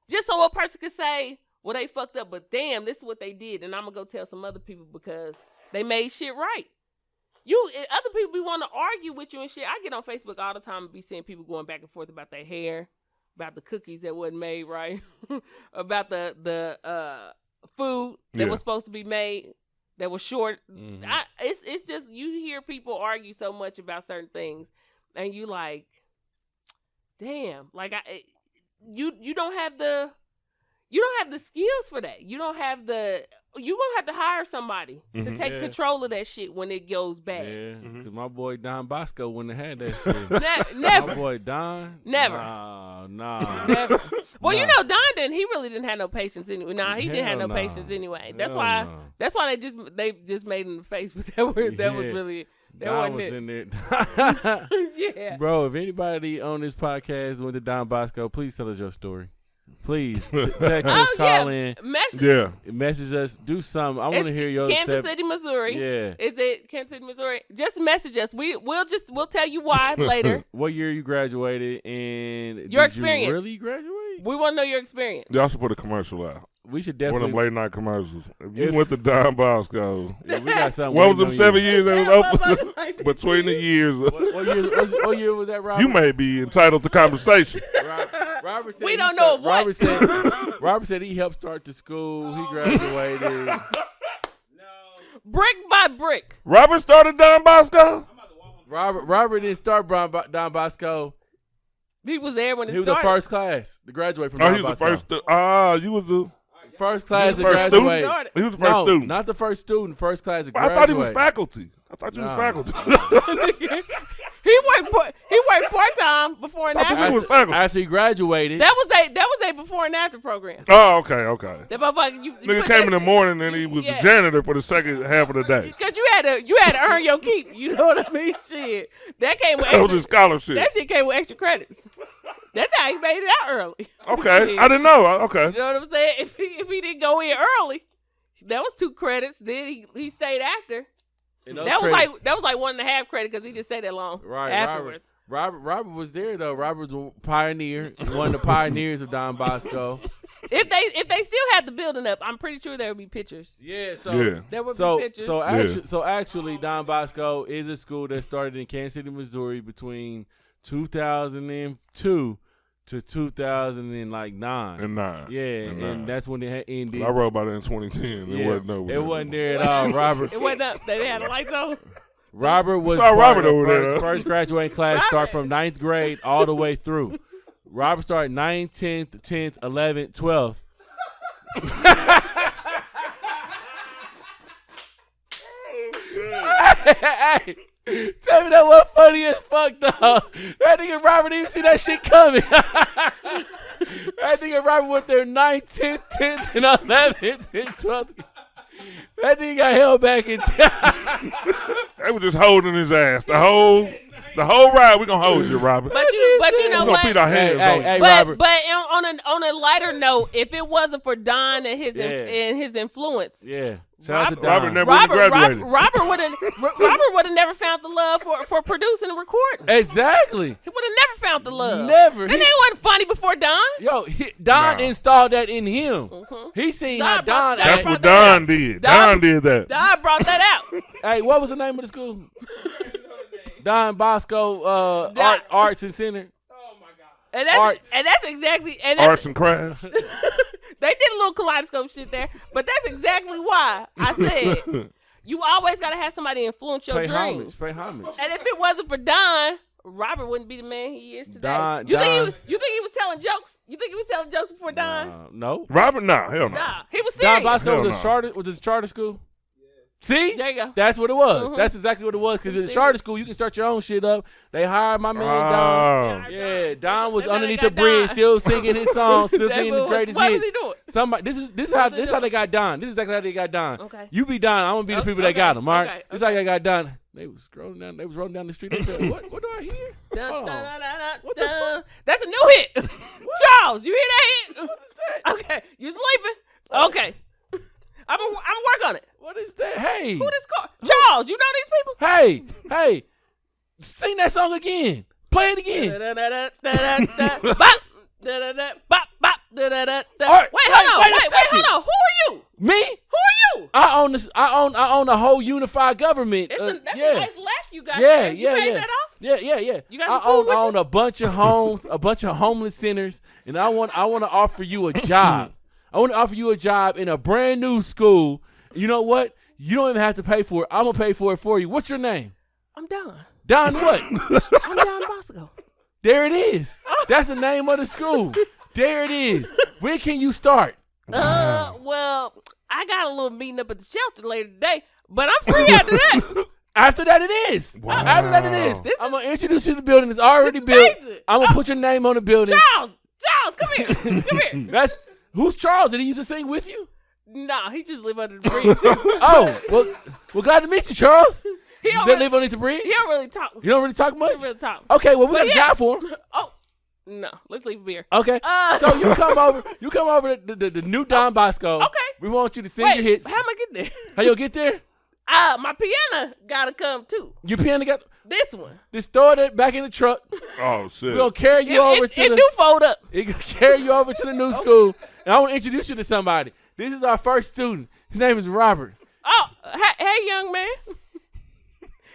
Just so a person could say, well, they fucked up, but damn, this is what they did. And I'm going to go tell some other people because they made shit right. Other people be want to argue with you and shit. I get on Facebook all the time and be seeing people going back and forth about their hair, about the cookies that wasn't made right, about the food that was supposed to be made that was short. It's just, you hear people argue so much about certain things, and you like, damn, like you don't have the skills for that. You gonna have to hire somebody to take control of that shit when it goes bad. Yeah, because my boy Don Bosco wouldn't have had that shit. Never. My boy Don? Never. Nah. Never. Well, you know, Don he really didn't have no patience anyway. He didn't have no patience anyway. That's why they just made him in the face, but that was really, that Don wasn't was it. in there. Yeah. Bro, if anybody on this podcast went to Don Bosco, please tell us your story. Please text us, call in, message us, do something. I want to hear your Kansas City, Missouri. Yeah, is it Kansas City, Missouri? Just message us. We'll tell you why later. What year you graduated and your experience? You really graduate? We want to know your experience. Y'all should put a commercial out. We should definitely. One of them late night commercials. If you went to Don Bosco, we got something. What was them 7 years that was open? Between the years. What year was that, Robert? You may be entitled to conversation. Robert said we don't know what. Robert said he helped start the school. He graduated. Brick by brick. Robert started Don Bosco? Robert didn't start Don Bosco. He was there when it started. He was the first class to graduate from Don Bosco. He was the first. You was the first class to graduate. He was the first student. Not the first student. First class to graduate. I thought he was faculty. I thought you was faculty. He worked part-time before and I thought you after. was faculty. After he graduated. That was a before and after program. Oh, okay. That motherfucker, you Nigga put came that- in the morning and he was the janitor for the second half of the day. Cause you had to earn your keep. You know what I mean? Shit, that came with That was extra, a scholarship. that shit came with extra credits. That's how he made it out early. Okay, Shit. I didn't know. Okay. You know what I'm saying? If he didn't go in early, that was 2 credits. Then he stayed after. That was like 1.5 credit because he just stayed that long. Right, afterwards. Robert was there though. Robert was a pioneer, one of the pioneers of Don Bosco. If they still had the building up, I'm pretty sure there would be pictures. Yeah, There would be pictures. So actually, Don Bosco is a school that started in Kansas City, Missouri, between 2002 to 2009. Yeah, and that's when it had ended. I wrote about it in 2010. Yeah, It wasn't there at all, Robert. It wasn't up. They had the lights on. Robert was Robert over there. First graduating class start from 9th grade all the way through. Robert started 9th, 10th, 10th, 11th, 12th. Hey, tell me that was funny as fuck, though. That nigga Robert didn't even see that shit coming. That nigga Robert went there 9th, 10th, 10th, and 11th, and 12th. That nigga got held back in time. They were just holding his ass. The whole ride, we gonna hold you, Robert. But you know we what? gonna beat our hands on you. Hey, but Robert. on a lighter note, if it wasn't for Don and his influence, Yeah. Shout out to Don. Robert never even graduated. Robert would have never found the love for producing and recording. Exactly. He would have never found the love. Never. And they wasn't funny before Don. Yo, Don Nah. installed that in him. Mhm. He seen Don how brought Don that- That's acted. what Don did. Don did that. Don brought that out. Hey, what was the name of the school? Don Bosco Arts and Center. And Arts. that's exactly Arts and crafts. they did a little kaleidoscope shit there, but that's exactly why I said you always gotta have somebody influence your Pay dreams. homage. Pay homage. And if it wasn't for Don, Robert wouldn't be the man he is today. Don- you think Don- he was telling jokes? You think he was telling jokes before Don? No. Robert, nah, hell no. Nah, he was Don serious. Bosco Hell was no. a charter. Was it a charter school? See? There you go. That's what it was. Mhm. That's exactly what it was. Because in the Serious. charter school, you can start your own shit up. They hired my man Don. Oh. Yeah, Don was That's how underneath they the got bridge, Don. still singing his songs, still That singing his fool- greatest what hits. was he doing? Somebody, this is What how was he they got Don. This is exactly how they got Don. Okay. You be Don. I'm gonna be the people that Okay, got him. All right. okay, This is how they got Don. They was scrolling down. They was rolling down the street. They said, "What? What do I hear? Dun, Hold dun, on. dun, dun, dun, What the dun. That's a new hit. Charles, you hear that hit? What is that? Okay, you sleeping? Okay. I'm gonna work on it. What is that? Hey, Who this car? Charles, you know these people? hey, sing that song again. Play it again. Da-da-da-da-da-da-da. Bop. Da-da-da. Bop, bop. Da-da-da-da. All right, Wait, hold on. wait a Wait, second. hold on. Who are you? Me? Who are you? I own this. I own a whole unified government. That's a yeah. nice lack you got Yeah, there. You yeah, paid yeah. that off? Yeah. You got I some food own, with I you? own a bunch of homes, a bunch of homeless centers, and I want to offer you a job. I want to offer you a job in a brand new school. You know what? You don't even have to pay for it. I'm gonna pay for it for you. What's your name? I'm Don. Don what? I'm Don Bosco. There it is. That's the name of the school. There it is. When can you start? Well, I got a little meeting up at the shelter later today, but I'm free after that. After that, it is. Wow. After that, it is. This I'm gonna introduce you to the building. It's already This is built. amazing. I'm gonna put your name on the building. Charles, come here. Come here. That's who's Charles? Did he used to sing with you? Nah, he just live under the bridge. Oh, well, glad to meet you, Charles. He You don't they really, live underneath the bridge? he don't really talk. You don't really talk He much? don't really talk. Okay, well, we But got a yeah. job for him. Oh, no. Let's leave him here. Okay. So you come over to the new Don Bosco. Okay. We want you to sing Wait, your hits. how am I getting there? How you get there? My piano gotta come too. Your piano got This one. just throw it back in the truck. Oh shit. We're gonna carry you over to it the do fold up. it gonna carry you over to the new school. And I want to introduce you to somebody. This is our first student. His name is Robert. Oh, hey, young man.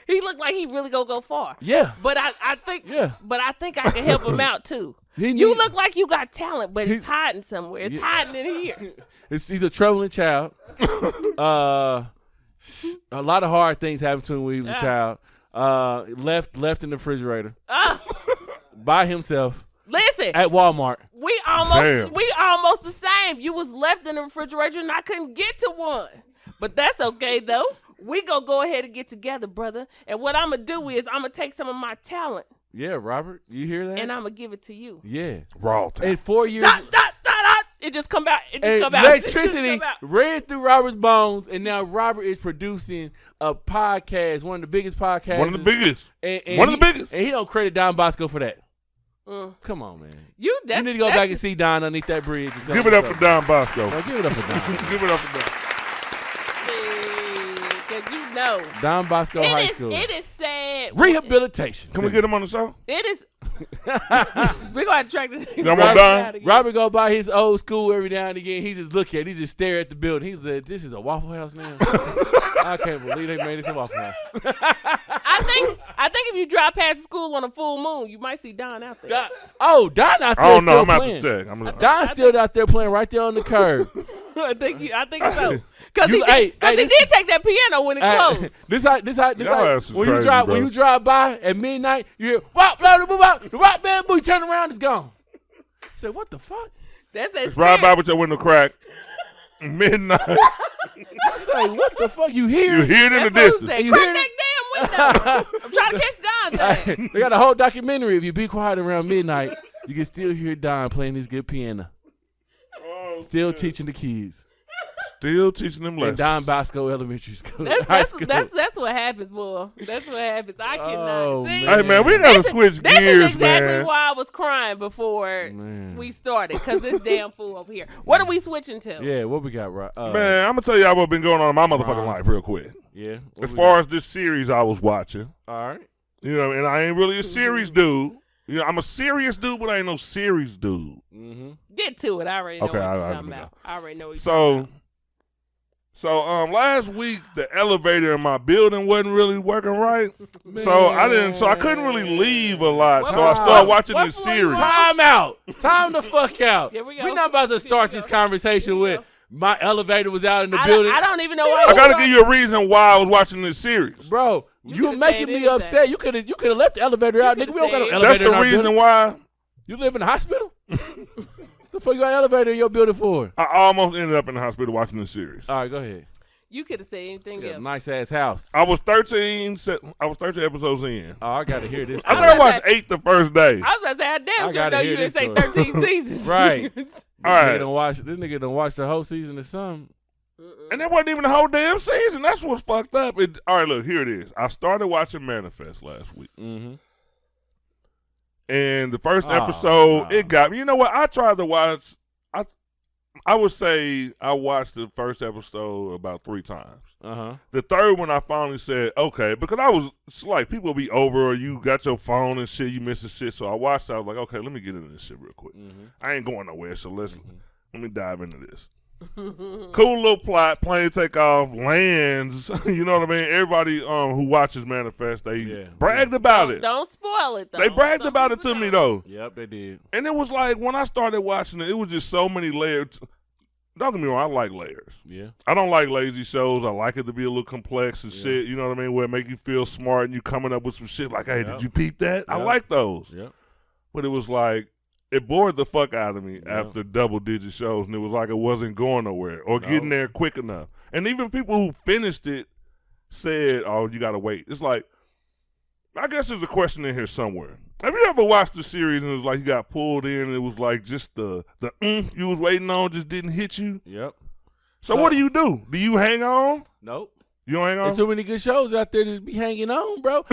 He looked like he really gonna go far. Yeah. But I think Yeah. But I think I can help him out too. He You need- look like you got talent, but it's hiding somewhere. It's hiding in here. He's a troubling child. A lot of hard things happened to him when he was a child. Left in the refrigerator by himself Listen, at Walmart. we Damn. almost the same. You was left in the refrigerator and I couldn't get to one. But that's okay though. we gonna go ahead and get together, brother. And what I'm gonna do is I'm gonna take some of my talent. Yeah, Robert, you hear that? And I'm gonna give it to you. Yeah, Raw talent. in 4 years. It just come out. It just And come out. electricity ran through Robert's bones, and now Robert is producing a podcast, one of the biggest podcasts. One of the biggest. And One of the biggest. And he don't credit Don Bosco for that. Come on, man. You need to go back and see Don underneath that bridge. And Give it up for Don Bosco. No, give it up for Don. Give it up for Don. Because you know. Don Bosco High School. It is sad. Rehabilitation. Can we get him on the show? It is. We're going to track this. Robert go by his old school every now and again. He just look at it. He just stare at the building. He said, this is a Waffle House now? I can't believe they made this a Waffle House. I think if you drive past the school on a full moon, you might see Don out there. Don out there I don't still know. I'm playing. about to check. Don's still out there playing right there on the curb. I think so. Because he did take that piano when it closed. This how when you drive by at midnight, you hear wop blah blah blah, the rock band boy turn around, it's gone. I said, what the fuck? That's that. Ride by with your window crack. Midnight. I say, what the fuck? You hear You hear it in the distance. You hear that damn window. I'm trying to catch Don thing. They got a whole documentary. If you be quiet around midnight, you can still hear Don playing his good piano. Still teaching the kids. Still teaching them In lessons. Don Bosco Elementary School. That's what happens, boy. That's what happens. I cannot see. Hey, man, we got to switch gears, This is exactly man. why I was crying before we started, because this damn fool over here. What are we switching to? Yeah, what we got, right? Man, I'm going to tell y'all what's been going on in my motherfucking life real quick. Yeah. As far as this series I was watching. All right. You know, and I ain't really a series dude. You know, I'm a serious dude, but I ain't no series dude. Mm-hmm. Get to it. I already know what you're talking about. I already know what you're talking about. So last week the elevator in my building wasn't really working right. So I couldn't really leave a lot. So I started watching this series. Time out. Time the fuck out. Here we go. We're not about to start this conversation with my elevator was out in the building. I don't even know why. I gotta give you a reason why I was watching this series. Bro, you making me upset. You could have left the elevator out, nigga. We don't got no elevator. That's in the our reason building. why. You live in the hospital? The fuck you got an elevator in your building for? I almost ended up in the hospital watching this series. All right, go ahead. You could have said anything else. Nice ass house. I was 13 episodes in. Oh, I gotta hear this. I think I watched 8 the first day. I was about to say, I damn sure know you didn't say 13 seasons. Right. All right. This nigga done watch the whole season or something. And that wasn't even the whole damn season. That's what's fucked up. All right, look, here it is. I started watching Manifest last week. Mm-hmm. And the first episode, it got me. You know what? I tried to watch. I would say I watched the first episode about 3 times. Uh-huh. The third one, I finally said, okay, because it's like people be over or you got your phone and shit, you missing shit. So I watched it. I was like, okay, let me get into this shit real quick. Mm-hmm. I ain't going nowhere, so let me dive into this. Cool little plot, plane take off, lands. You know what I mean? Everybody who watches Manifest, they bragged about it. Don't spoil it, though. They bragged about it to me, though. Yep, they did. And it was like, when I started watching it, it was just so many layers. Don't get me wrong, I like layers. Yeah. I don't like lazy shows. I like it to be a little complex and shit, you know what I mean, where it make you feel smart and you coming up with some shit like, hey, did you peep that? I like those. Yeah. But it was like, it bored the fuck out of me after double-digit shows, and it was like it wasn't going nowhere or getting there quick enough. And even people who finished it said, oh, you got to wait. It's like, I guess there's a question in here somewhere. Have you ever watched the series and it was like you got pulled in and it was like just the you was waiting on just didn't hit you? Yep. So what do? Do you hang on? Nope. You don't hang on? There's so many good shows out there to be hanging on, bro.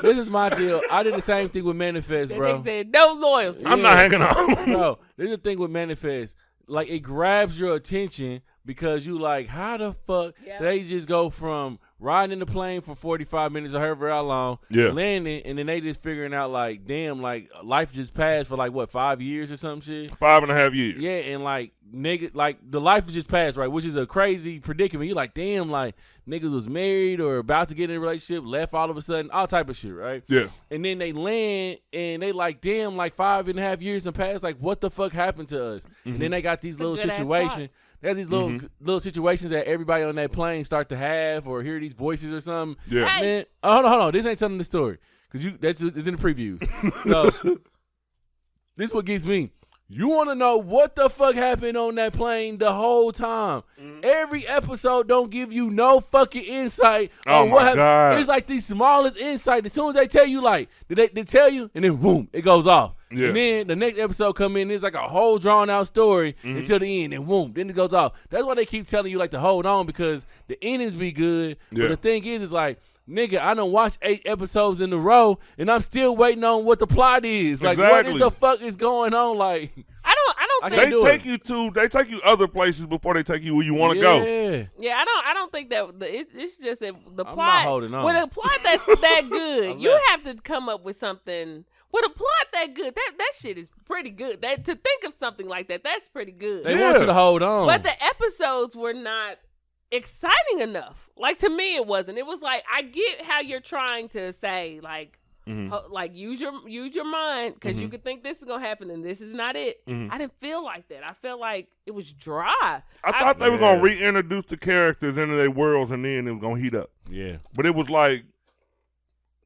This is my deal. I did the same thing with Manifest, bro. They said no loyalty. I'm not hanging on. Bro, this is the thing with Manifest. Like, it grabs your attention because you like, how the fuck they just go from riding in the plane for 45 minutes or however how long, landing, and then they just figuring out like, damn, like life just passed for like what, 5 years or some shit? 5.5 years. Yeah, and like nigga, like the life just passed, right? Which is a crazy predicament. You're like, damn, like niggas was married or about to get in a relationship, left all of a sudden, all type of shit, right? Yeah. And then they land and they like, damn, like 5.5 years have passed. Like, what the fuck happened to us? Mm-hmm. And then they got these little situations. There's these little situations that everybody on that plane start to have or hear these voices or something. Yeah. Man, hold on. This ain't telling the story because it's in the previews. So this is what gets me. You want to know what the fuck happened on that plane the whole time. Every episode don't give you no fucking insight on what happened. God. It's like the smallest insight. As soon as they tell you, like, they tell you, and then boom, it goes off. Yeah. And then the next episode come in, it's like a whole drawn out story until the end, and boom, then it goes off. That's why they keep telling you like to hold on, because the endings be good. Yeah. But the thing is like, nigga, I done watched 8 episodes in a row, and I'm still waiting on what the plot is. Like, exactly. What the fuck is going on? Like, I don't think they take you other places before they take you where you want to go. Yeah, I don't think that it's just that the plot. I'm not holding on. With a plot that's that good, you have to come up with something. With a plot that good, that shit is pretty good. That to think of something like that, that's pretty good. They want you to hold on. But the episodes were not exciting enough. Like, to me, it wasn't. It was like, I get how you're trying to say, like, like use your mind, because you could think this is gonna happen and this is not it. I didn't feel like that. I felt like it was dry. I thought they were gonna reintroduce the characters into their worlds and then it was gonna heat up. Yeah, but it was like.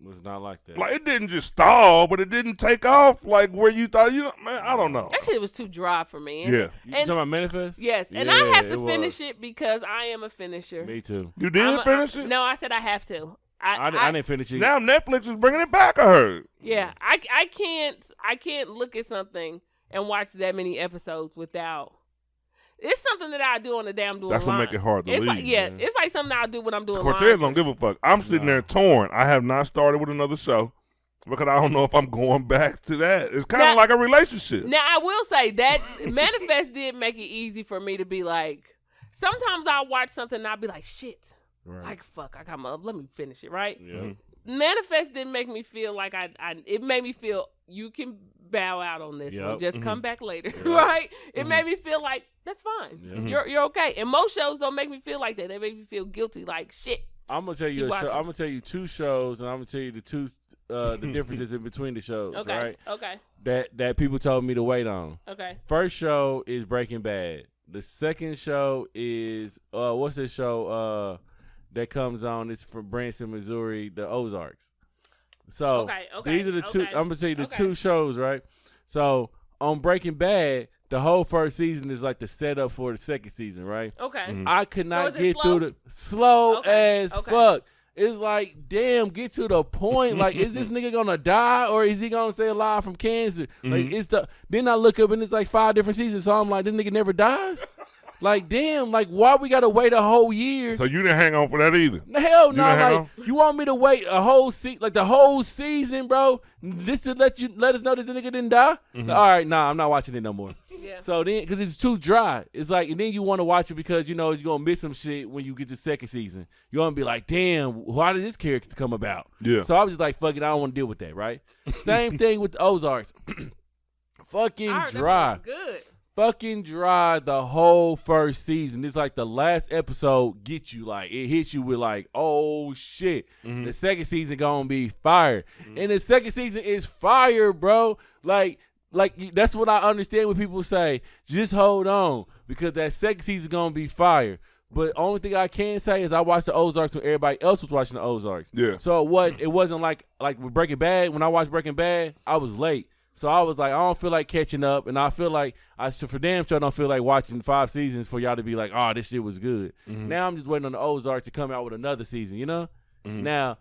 It was not like that. Like, it didn't just stall, but it didn't take off like where you thought. Man, I don't know. That shit was too dry for me. Yeah. You talking about Manifest? Yes, and I have to finish it because I am a finisher. Me too. You did finish it? No, I said I have to. I didn't finish it. Now Netflix is bringing it back, I heard. Yeah, I can't look at something and watch that many episodes without. It's something that I do on the day I'm doing. That's what make it hard to leave. Like, it's like something I do when I'm doing. Cortez don't give a fuck. I'm sitting there torn. I have not started with another show because I don't know if I'm going back to that. It's kind of like a relationship. Now, I will say that Manifest did make it easy for me to be like, sometimes I'll watch something and I'll be like, shit. Right. Like, fuck, I come up. Let me finish it, right? Yeah. Manifest didn't make me feel like it made me feel you can bow out on this one. Just come back later, right? It made me feel like that's fine. You're okay. And most shows don't make me feel like that. They make me feel guilty, like shit. I'm gonna tell you I'm gonna tell you 2 shows, and I'm gonna tell you the differences in between the shows. Okay. Right? Okay. That people told me to wait on. Okay. First show is Breaking Bad. The second show is what's this show that comes on? It's from Branson, Missouri, the Ozarks. So these are the 2. I'm gonna tell you the 2 shows, right? So on Breaking Bad, the whole first season is like the setup for the second season, right? Okay. I could not get through the slow as fuck. It's like, damn, get to the point. Like, is this nigga gonna die or is he gonna stay alive from cancer? Like, then I look up and it's like 5 different seasons. So I'm like, this nigga never dies. Like, damn, like, why we gotta wait a whole year? So you didn't hang on for that either? Hell no. Like, you want me to wait a whole the whole season, bro? This to let us know that the nigga didn't die? All right, nah, I'm not watching it no more. Yeah. So then, because it's too dry. It's like, and then you want to watch it because you know you're gonna miss some shit when you get to second season. You're gonna be like, damn, why did this character come about? Yeah. So I was just like, fuck it, I don't want to deal with that, right? Same thing with the Ozarks. Fucking dry. That was good. Fucking dry the whole first season. It's like the last episode gets you, like, it hits you with like, oh shit. The second season gonna be fire. And the second season is fire, bro. Like that's what I understand when people say, just hold on, because that second season gonna be fire. But only thing I can say is I watched the Ozarks when everybody else was watching the Ozarks. Yeah. So it wasn't like with Breaking Bad. When I watched Breaking Bad, I was late. So I was like, I don't feel like catching up, and I feel like for damn sure don't feel like watching 5 seasons for y'all to be like, oh, this shit was good. Now I'm just waiting on the Ozarks to come out with another season, you know? Now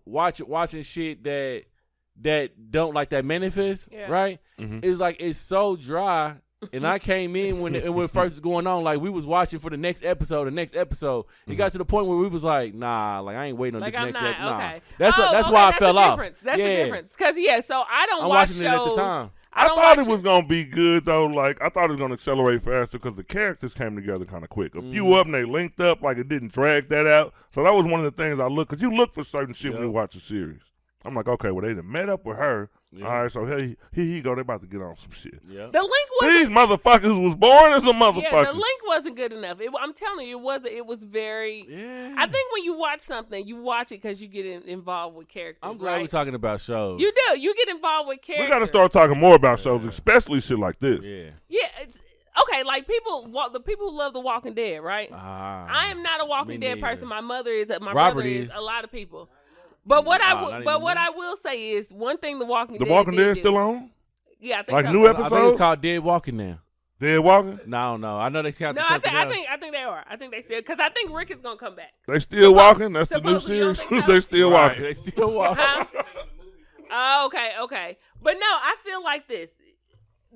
watching shit that don't like that Manifest, right? It's like it's so dry. And I came in when it first was going on, like we was watching for the next episode. It got to the point where we was like, nah, like I ain't waiting on like this I'm next not, episode. okay. Nah. That's why I fell off. That's the difference. Because so I don't I'm watch watching shows. it at the time. I thought it was gonna be good though. Like I thought it was gonna accelerate faster because the characters came together kind of quick. A few of them they linked up, like it didn't drag that out. So that was one of the things I look, because you look for certain shit when you watch a series. I'm like, okay, well they done met up with her. All right, so here you go. They about to get on some shit. Yeah. The link These motherfuckers was born as a motherfucker. Yeah, the link wasn't good enough. I'm telling you, it was very. Yeah. I think when you watch something, you watch it because you get involved with characters. I'm glad we're talking about shows. You do. You get involved with characters. We got to start talking more about shows, especially shit like this. Yeah. Yeah. Okay, like the people who love The Walking Dead, right? I am not a Walking Dead person. My mother is. My brother is. A lot of people. But what I will say is one thing The Walking Dead still on? Yeah, I think Like so. new I think episodes? it's called Dead Walking now. Dead Walking? No. I know they count No, to I something else. think they are. I think they said because I think Rick is gonna come back. They still walking? That's the new supposedly, you don't series? think so? They still Right, walking. they still walking. Huh? Oh, okay. But no, I feel like this.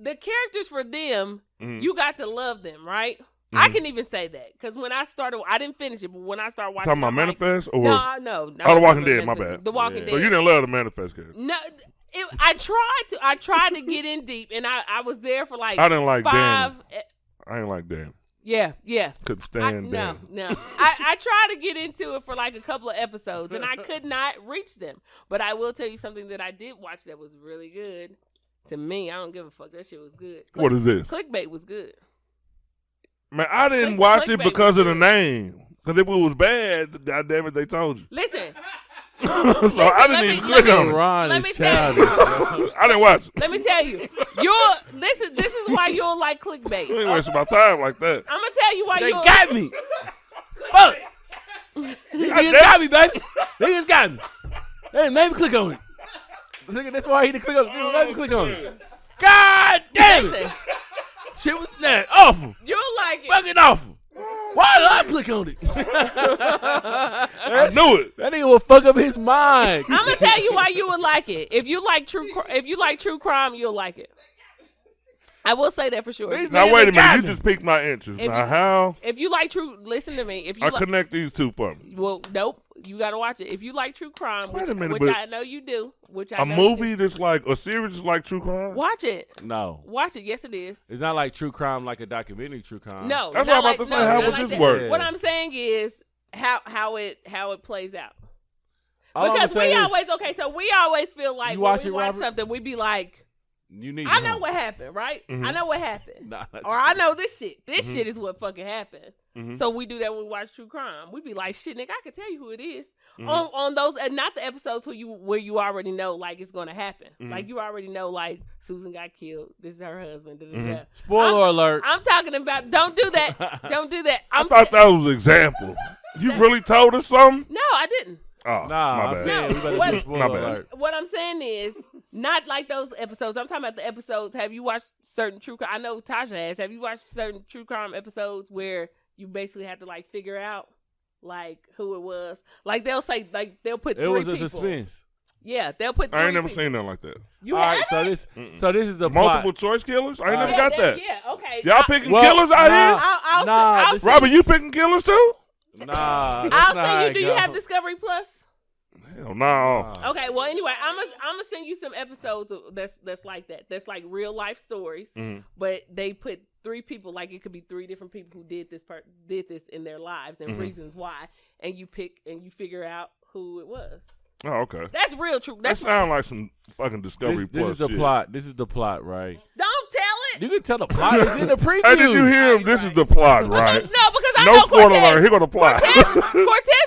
The characters for them, you got to love them, right? I can even say that because when I started, I didn't finish it, but when I started watching, Talking about I'm like, Manifest? Or No. Oh, The Walking Dead, my bad. The Walking Yeah. Dead. So you didn't love the Manifest character? No, I tried to get in deep, and I was there for like I didn't like 5. Danny. I didn't like Dan. Yeah. Couldn't stand Dan. No. I tried to get into it for like a couple of episodes, and I could not reach them. But I will tell you something that I did watch that was really good. To me, I don't give a fuck. That shit was good. What is this? Clickbait was good. Man, I didn't watch it Clickbait because was of the name. Because if it was bad, goddamn it, they told you. Listen, So I didn't even click on it. Ron Let is me tell childish. I didn't watch it. let me tell you, this is why you'll like clickbait. I ain't wasting my time like that. I'm gonna tell you why They you'll. got me. Fuck. Niggas got me, baby. Niggas got me. They made me click on it. Nigga, that's why he didn't click on it. They made me click on it. God damn it. Listen, Shit was that awful. you'll like it. Fucking awful. Why did I click on it? I knew it. That nigga will fuck up his mind. I'm gonna tell you why you would like it. If you like true crime, you'll like it. I will say that for sure. These Now niggas wait a got minute. me. You just piqued my interest. If Now you- how If you like listen to me. If you I like, connect these two for me? well, nope. You gotta watch it. If you like true crime, Wait a minute, which but I know you do, which I A know you movie that's like a series is like true crime. do. Watch it. No. Watch it. Yes, it is. It's not like true crime, like a documentary true crime. No, That's not what I'm about to say. no, How not would like this that. work? What I'm saying is how it plays out. All I'm Because saying we always feel like You when watch we it, watch Robert? something, we be like, you need. I know what happened, right? Mhm. I know what happened. Nah, Or I know this shit. This Mhm. shit is what fucking happened. Mhm. So we do that when we watch true crime. We be like, shit, nigga, I can tell you who it is. Mhm. On those, and not the episodes where you already know like it's gonna happen. Mhm. Like you already know like Susan got killed. This is her husband. Da, da, da. Mhm. Spoiler alert. I'm talking about. Don't do that. Don't do that. I thought that was an example. You really told us something? No, I didn't. Oh, Nah, my I'm bad. saying we better What- do spoiler My bad. alert. What I'm saying is not like those episodes. I'm talking about the episodes. Have you watched certain true crime? I know Tasha has. Have you watched certain true crime episodes where you basically have to like figure out like who it was? Like they'll say like they'll put It three was a people. suspense. Yeah, they'll put. I ain't three never people. seen nothing like that. You All right, haven't? so this is the Multiple plot. choice killers? I ain't Yeah, never got that. Yeah, okay. Y'all picking Well, killers out nah. here? I'll Nah, send- Robert, you picking killers too? Nah, that's I'll not how send you. it Do you go. have Discovery Plus? Hell no. Nah. Okay, well anyway, I'm gonna send you some episodes that's like that. That's like real life stories, Mhm. but they put three people. Like it could be three different people who did this in their lives and Mhm. reasons why, and you pick and you figure out who it was. Oh, okay. That's real true. That That's sounds like some fucking Discovery This Plus is the shit. plot. This is the plot, right? don't tell it. You can tell the plot. It's in the preview. Hey, did you hear him? Right, This right. is the plot, right? No, because I No know spoiler Cortez. alert. Here go the plot. Cortez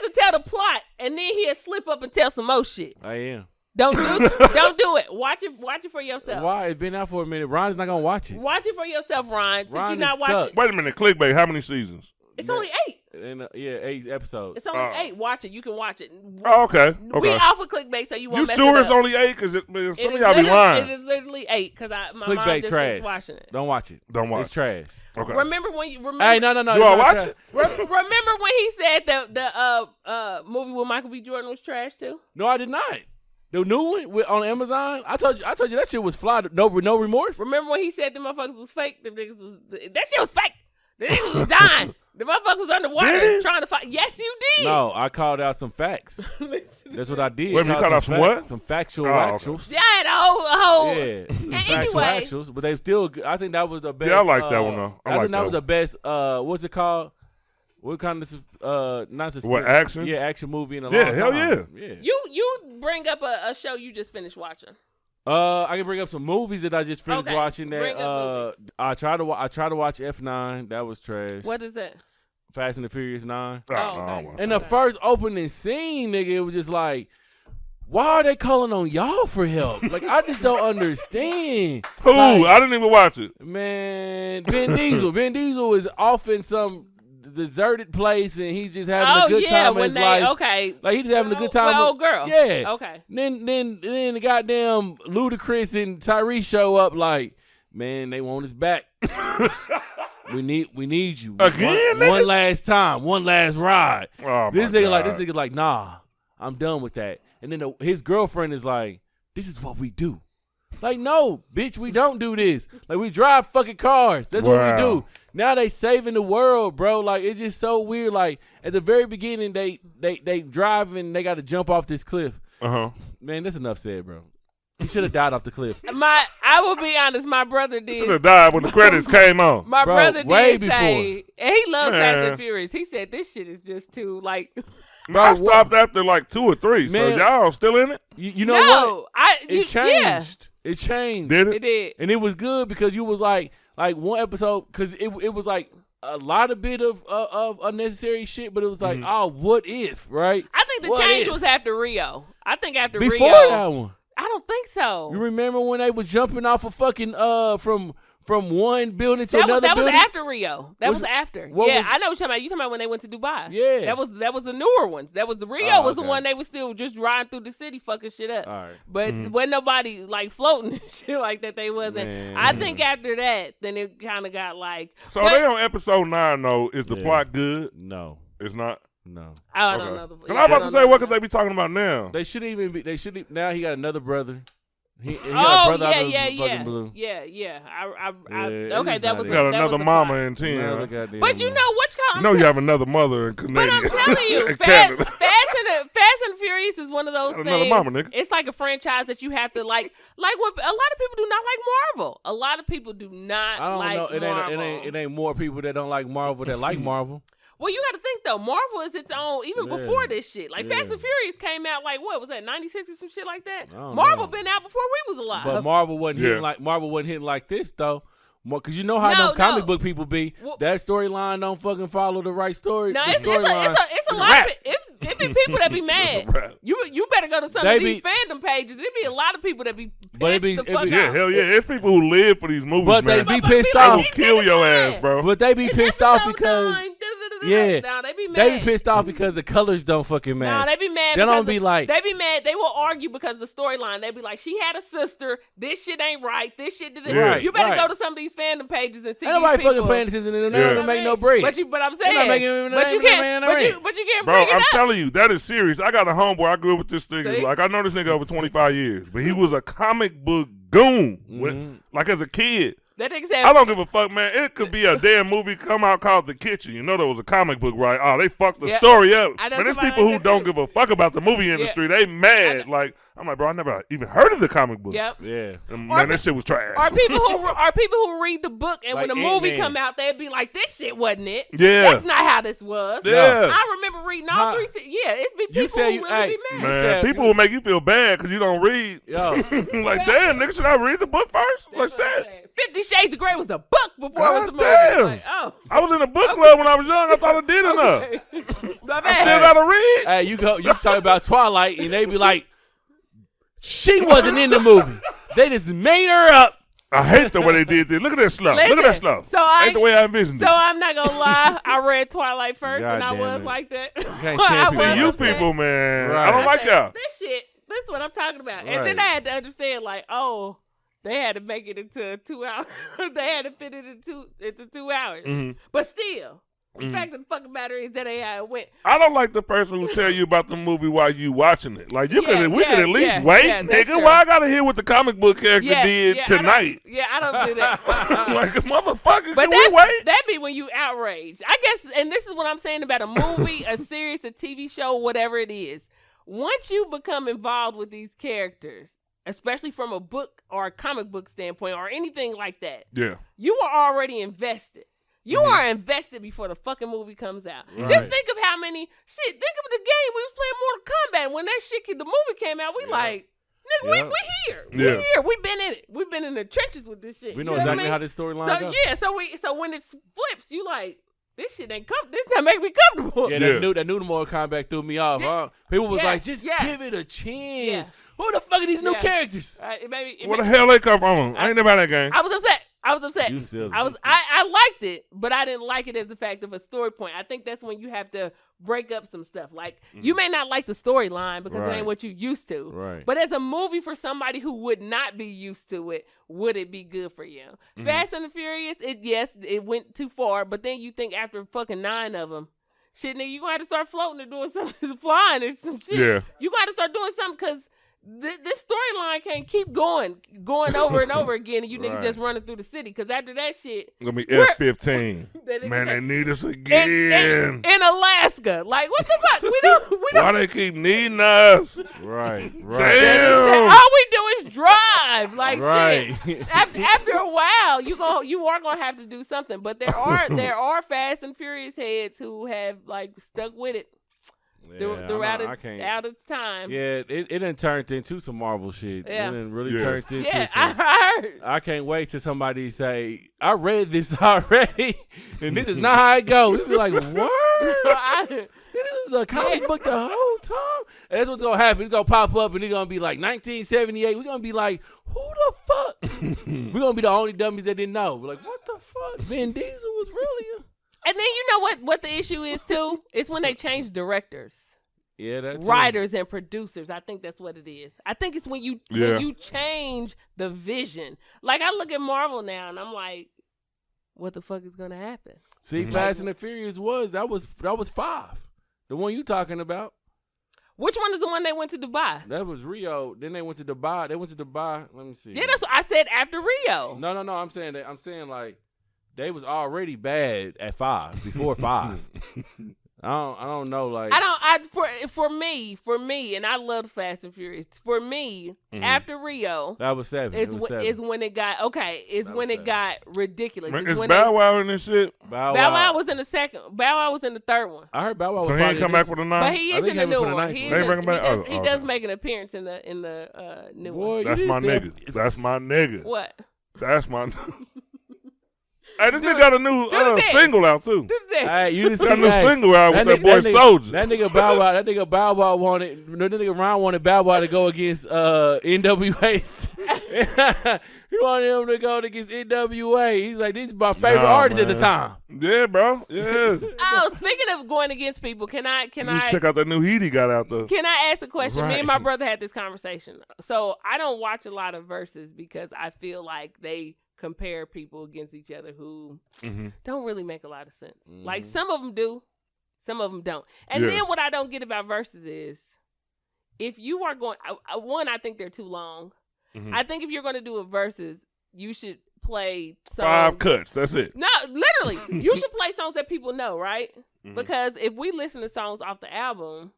will tell the plot, and then he'll slip up and tell some more shit. I am. Don't do it. Watch it for yourself. Why? It's been out for a minute. Ron's not gonna watch it. Watch it for yourself, Ron. Since Ron you're is not stuck. watching, Wait a minute. Clickbait. How many seasons? it's only 8. And, yeah, 8 episodes. It's only Oh. 8. Watch it. You can watch it. Oh, okay. We Okay. off of clickbait, so you won't You mess sure it it's up. only 8? Because some It of is y'all be literally- lying. It is literally 8 because my mom Clickbait just trash. finished watching it. Don't watch it. Don't watch. It's trash. Okay. Remember when you remember? Hey, no. You it's all not watch trash. it? Remember when he said the movie with Michael B. Jordan was trash too? No, I did not. The new one on Amazon. I told you that shit was fly. No remorse. Remember when he said the motherfuckers was fake? That shit was fake. The niggas was dying. The motherfucker was underwater Did he? trying to fight. Yes, you did. No, I called out some facts. Listen. That's what I did. Wait, you called out some facts, what? Some factual Oh, okay. actuals. Yeah, the whole. Yeah, some And factual anyway- actuals, but they still. I think that was the best. Yeah, I like that one, though. I I like think that that was one. the best. What's it called? What kind of not suspense? What, action? Yeah, action movie in a Yeah, long hell time. Yeah. You bring up a show you just finished watching. I can bring up some movies that I just finished Okay, watching. bring That up movies. I tried to watch F9. That was trash. What is that? Fast and the Furious 9. Oh, no, I okay. don't want And the Okay. first opening scene, nigga, it was just like, why are they calling on y'all for help? Like, I just don't understand. Who? Like, I didn't even watch it. man, Vin Diesel. Vin Diesel is off in some deserted place and he's just having a good time in his life. Okay. Like he's having a good time. With old girl. Yeah. Okay. Then the goddamn Ludacris and Tyrese show up like, man, they want us back. we need you again. One last time, one last ride. Oh, this nigga like, nah, I'm done with that. And then his girlfriend is like, this is what we do. Like, no, bitch, we don't do this. Like, we drive fucking cars. That's what we do. Now they saving the world, bro. Like, it's just so weird. Like, at the very beginning, they drive and they got to jump off this cliff. Man, that's enough said, bro. He should have died off the cliff. I will be honest, my brother did. Should have died when the credits came on. My brother way did say, and he loves Fast and Furious. He said this shit is just too like. Bro, I stopped after like 2 or 3. Man, so y'all still in it? You know what? It changed. Yeah. It changed. Did it? It did. And it was good because you was like one episode because it was like a lot of bit of unnecessary shit, but it was like, oh, what if, right? I think the change was after Rio. I think after before Rio. That one. I don't think so. You remember when they was jumping off of fucking from one building to another that building? was after Rio. That was after. Yeah, I know what you're talking about. You talking about when they went to Dubai. Yeah. That was the newer ones. That was the Rio was the one they was still just riding through the city fucking shit up. All right. But when nobody like floating and shit like that, they wasn't. Man. I think after that, then it kind of got like. So they on episode 9 though. Is the plot good? No. It's not? No. I don't know. And I'm about to say, what could they be talking about now? They shouldn't even be. Now he got another brother. He got a brother out of fucking blue. Yeah. Okay, that was. You got another mama plot. in 10. But you know what? You know you have another mother in Canada. But I'm telling you, Fast and Furious is one of those things. Another mama, nigga. It's like a franchise that you have to like. Like what a lot of people do not like Marvel. A lot of people do not like Marvel. It ain't more people that don't like Marvel that like Marvel. Well, you got to think though. Marvel is its own. Even before this shit, like Fast and Furious came out like what was that 96 or some shit like that. Marvel been out before we was alive. But Marvel wasn't hitting like this though. Because you know how them comic book people be. That storyline don't fucking follow the right story. No, it's a lot of it be people that be mad. You better go to some of these fandom pages. It be a lot of people that be pissed the fuck out. Hell yeah. It's people who live for these movies, but man. They be pissed off. They will kill your ass, bro. But they be pissed off because... Yeah, no, they be mad. They be pissed off because the colors don't fucking match. No, they be mad. They don't be like. They be mad. They will argue because the storyline. They be like, she had a sister. This shit ain't right. This shit didn't. Right, you better go to some of these fandom pages and see. Ain't nobody fucking paying attention to them. They don't make no break. But I'm saying. But you can't. Bro, I'm telling you, that is serious. I got a homeboy. I grew up with this nigga. Like I know this nigga over 25 years, but he was a comic book goon. Like as a kid. I don't give a fuck, man. It could be a damn movie come out called The Kitchen. You know there was a comic book, right? Oh, they fucked the story up. Man, there's people who don't give a fuck about the movie industry. They mad. Like, I'm like, bro, I never even heard of the comic book. Yep. Yeah. And man, that shit was trash. Are people who read the book and like when the movie come out, they'd be like, this shit wasn't it. Yeah. That's not how this was. Yeah. I remember reading all 3. Yeah, it's be people who really be mad. Man, people will make you feel bad because you don't read. Yo. Like, damn, nigga, should I read the book first? Like, shit. 50 Shades of Grey was the book before it was the movie. Damn. Like, I was in a book club when I was young. I thought I did enough. I still gotta read. Hey, you talk about Twilight and they be like, she wasn't in the movie. They just made her up. I hate the way they did this. Look at that slow. Look at that slow. So ain't the way I envisioned it. So I'm not gonna lie. I read Twilight first, and I was like that. See, you people, man. Right. I don't like y'all. This shit. This is what I'm talking about. And then I had to understand, like, oh, they had to make it into 2 hours. They had to fit it into 2 hours. But still. The fact of the fucking matter is that AI went. I don't like the person who tell you about the movie while you watching it. Like we could at least wait, nigga. Why I gotta hear what the comic book character did tonight? I don't do that. Like motherfucker, but can we wait? That be when you outraged. I guess, and this is what I'm saying about a movie, a series, a TV show, whatever it is. Once you become involved with these characters, especially from a book or a comic book standpoint or anything like that, you are already invested. You are invested before the fucking movie comes out. Right. Just think of how many think of the game we was playing Mortal Kombat when that shit the movie came out. We like, nigga, we here. We here. We've been in it. We've been in the trenches with this shit. We know exactly how this storyline goes. So when it flips, you like, this shit ain't this not making me comfortable. That new Mortal Kombat threw me off. People was like, just give it a chance. Yeah. Who the fuck are these new characters? Where the hell they come from? I ain't never had that game. I was upset. I was upset. You silly. I liked it, but I didn't like it as the fact of a story point. I think that's when you have to break up some stuff. Like you may not like the storyline because it ain't what you used to. Right. But as a movie for somebody who would not be used to it, would it be good for you? Fast and the Furious, it went too far, but then you think after fucking 9 of them, shit, nigga, you gonna have to start floating or doing something, flying or some shit. Yeah. You gotta start doing something because this storyline can't keep going over and over again, and you niggas just running through the city. Because after that shit, Gonna be F-15. Man, they need us again. In Alaska. Like, what the fuck? We don't. Why they keep needing us? Right. Damn. All we do is drive. Like, Right. shit. After a while, you are gonna have to do something. But there are Fast and Furious heads who have like stuck with it. Throughout its time. Yeah, it done turned into some Marvel shit. Yeah. It done really turned into some. I heard. I can't wait till somebody say, I read this already, and this is not how it goes. We'll be like, what? This is a comic book the whole time? And that's what's going to happen. It's going to pop up, and it's going to be like 1978. We're going to be like, who the fuck? We're going to be the only dummies that didn't know. We're like, what the fuck? Vin Diesel was really And then you know what the issue is too? It's when they change directors. Yeah, that's writers and producers. I think that's what it is. I think it's when you change the vision. Like I look at Marvel now and I'm like, what the fuck is gonna happen? See, Fast and the Furious that was 5. The one you talking about. Which one is the one they went to Dubai? That was Rio. Then they went to Dubai. Let me see. Yeah, that's what I said after Rio. No. I'm saying like they was already bad at 5 before 5. I don't know. Like for me, and I loved Fast and Furious. For me, after Rio, that was 7. Is when it got it got ridiculous. Is Bow Wow in this shit? Bow Wow was in the second. Bow Wow was in the third one. I heard Bow Wow. So he ain't come back with a 9. But he is in the new one. He does make an appearance in the new one. That's my nigga. That's my nigga. What? That's my. Hey, this nigga got a new single out too. Hey, you just got a new single out with that boy Soldier. That nigga Bow Wow wanted. That nigga Ron wanted Bow Wow to go against NWA. He wanted him to go against NWA. He's like, these are my favorite artists at the time. Yeah, bro. Yeah. Oh, speaking of going against people, can I check out that new heat he got out there? Can I ask a question? Right. Me and my brother had this conversation. So I don't watch a lot of verses because I feel like they compare people against each other who don't really make a lot of sense. Like some of them do, some of them don't. And then what I don't get about verses is if you are going, I think they're too long. I think if you're going to do a verses, you should play songs. 5 cuts. That's it. No, literally, you should play songs that people know, right? Because if we listen to songs off the album.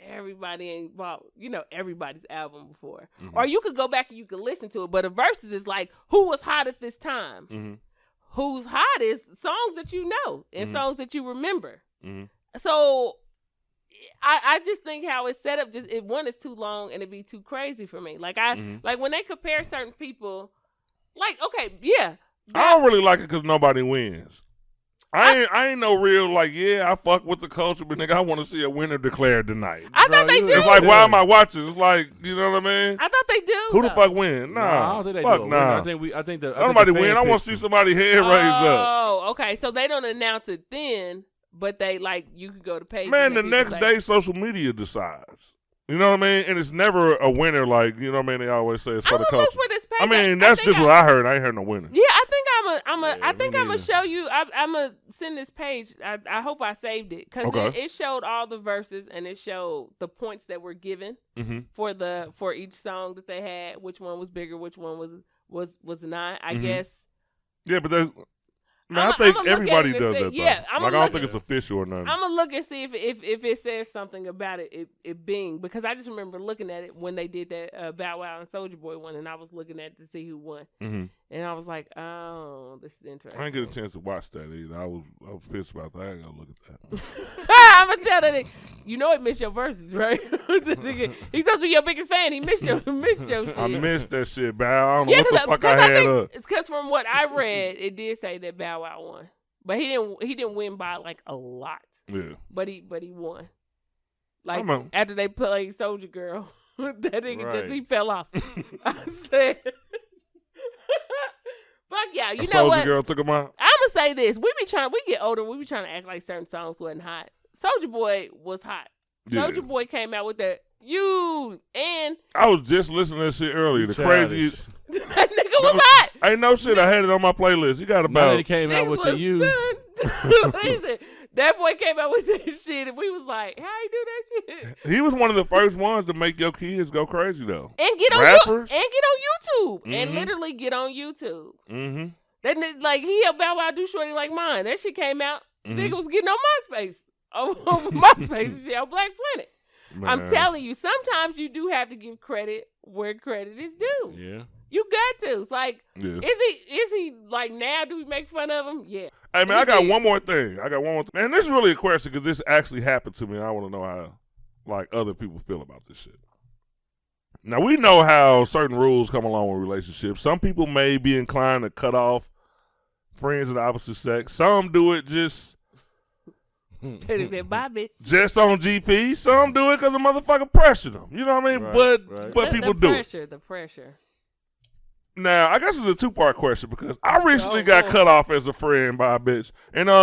Everybody ain't bought, everybody's album before. Or you could go back and you could listen to it. But a verses is like, who was hot at this time? Who's hot is songs that you know and songs that you remember. So I just think how it's set up, one is too long and it'd be too crazy for me. Like like when they compare certain people, like, okay, yeah. I don't really like it because nobody wins. I ain't no real, like, I fuck with the culture, but nigga, I want to see a winner declared tonight. I thought they do. It's like, why am I watching? It's like, you know what I mean? I thought they do. Who the fuck win? Nah, I don't think they fuck do. nah. I think nobody win. I want to see somebody head raised up. Oh, okay. So they don't announce it then, but they, like, you can go to page. Man, the next day, social media decides. You know what I mean? And it's never a winner, like, you know what I mean? They always say it's for the culture. Look for this page. I mean, that's just what I heard. I ain't heard no winner. Yeah, I think I'm gonna show you. I'm gonna send this page. I hope I saved it because it showed all the verses and it showed the points that were given for each song that they had. Which one was bigger? Which one was not? I guess. Yeah, but there's. I think everybody does that. Yeah, I don't think it's official or nothing. I'm gonna look and see if it says something about it being, because I just remember looking at it when they did that Bow Wow and Soulja Boy one, and I was looking at it to see who won, and I was like, oh, this is interesting. I didn't get a chance to watch that either. I was pissed about that. I ain't gonna look at that. I'm gonna tell that nigga, it missed your verses, right? He's supposed to be your biggest fan. He missed your shit. I missed that shit, Bow. I don't know what the fuck I had up. It's because from what I read, it did say that Bow Wow won, but he didn't win by like a lot. Yeah. But he won. Like after they played Soldier Girl, that nigga he fell off. I said, fuck y'all. You A know Soulja what? Girl took him out. I'm gonna say this: we get older, we be trying to act like certain songs wasn't hot. Soulja Boy was hot. Yeah. Soulja Boy came out with that you and I was just listening to that shit earlier. The crazy. that nigga was hot. Ain't no shit. I had it on my playlist. You got Now about. that he came out Niggas with the was you. Listen, that boy came out with that shit, and we was like, "How you do that shit?" He was one of the first ones to make your kids go crazy though. And get on Rappers? YouTube, and Mhm. literally get on YouTube. Mm-hmm. That like he helped Bow Wow do Shorty Like Mine. That shit came out. Nigga was getting on MySpace, on MySpace and shit on Black Planet. I'm telling you, sometimes you do have to give credit where credit is due. Yeah. You got to. It's like, Yeah. is he like now? Do we make fun of him? Yeah. Hey man, He I got did. one more thing. Man, this is really a question because this actually happened to me. And I want to know how like other people feel about this shit. Now we know how certain rules come along with relationships. Some people may be inclined to cut off friends of the opposite sex. Some do it just They said, "Bye, bitch." on GP. Some do it because the motherfucker pressured them. You know what I mean? Right. But people do it. The pressure. Now, I guess it's a two-part question because I recently Oh, got Lord. cut off as a friend by a bitch. And Why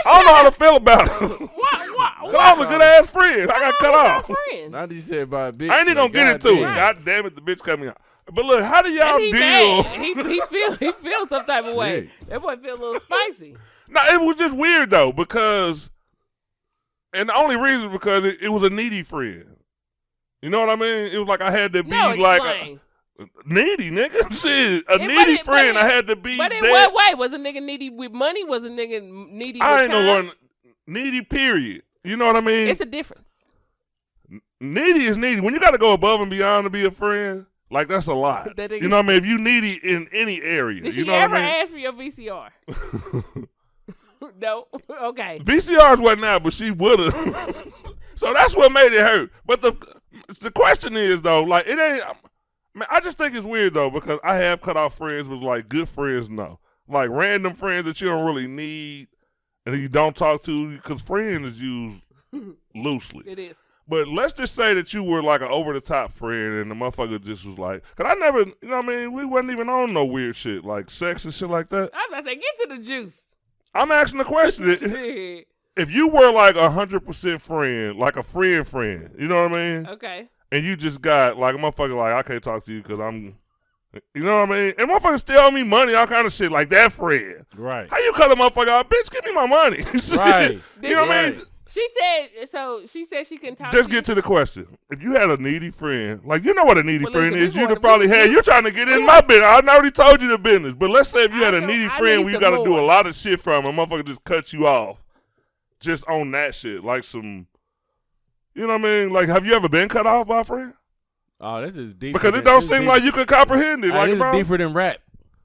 I don't know how to feel about it. Why? Cause I was a good-ass friend. I got cut off. Friend. Now that you said about a bitch. I ain't even gonna get into it. goddamn. God damn it, the bitch cut me out. But look, how do y'all And he deal? mad. He feels some type of way. Shit. That boy feel a little spicy. No, it was just weird though because, and the only reason is because it was a needy friend. You know what I mean? It was like I had to be No, like explain. needy nigga. Shit, a But needy it- friend. but I it- had to be But in there. what way? Was a nigga needy with money? Was a nigga needy with I ain't time? no one needy. Period. You know what I mean? It's a difference. Needy is needy. When you got to go above and beyond to be a friend, like that's a lot. That nigga- You know what I mean? If you needy in any area, Did you she know ever what I mean? ask for your VCR? No. Okay. VCRs wasn't out, but she would have. So that's what made it hurt. But the question is though, like it ain't. Man, I just think it's weird though because I have cut off friends with like good friends, no, like random friends that you don't really need and you don't talk to because friend is used loosely. It is. But let's just say that you were like an over the top friend and the motherfucker just was like, cause I never, you know what I mean? We wasn't even on no weird shit like sex and shit like that. I was about to say, get to the juice. I'm asking the question. Shit. If you were like 100% friend, like a friend, you know what I mean? Okay. And you just got like a motherfucker like, I can't talk to you because I'm, you know what I mean? And motherfucker still owe me money, all kind of shit like that friend. Right. How you cut a motherfucker out? Bitch, give me my money. Right. You know what I mean? She said she couldn't talk Just to you. get to the question. If you had a needy friend, like you know what a needy Well, friend listen, is, we you'd have want- probably we- had. we- You're trying to get in my business. I already told you the business. But let's say if you had a needy I friend need where you some got to do a more. lot of shit from, a motherfucker just cut you off, just on that shit, like some. You know what I mean? Like, have you ever been cut off by a friend? Oh, this is deep. Because it don't seem like you could comprehend it. Like, this is bro, deeper than rap.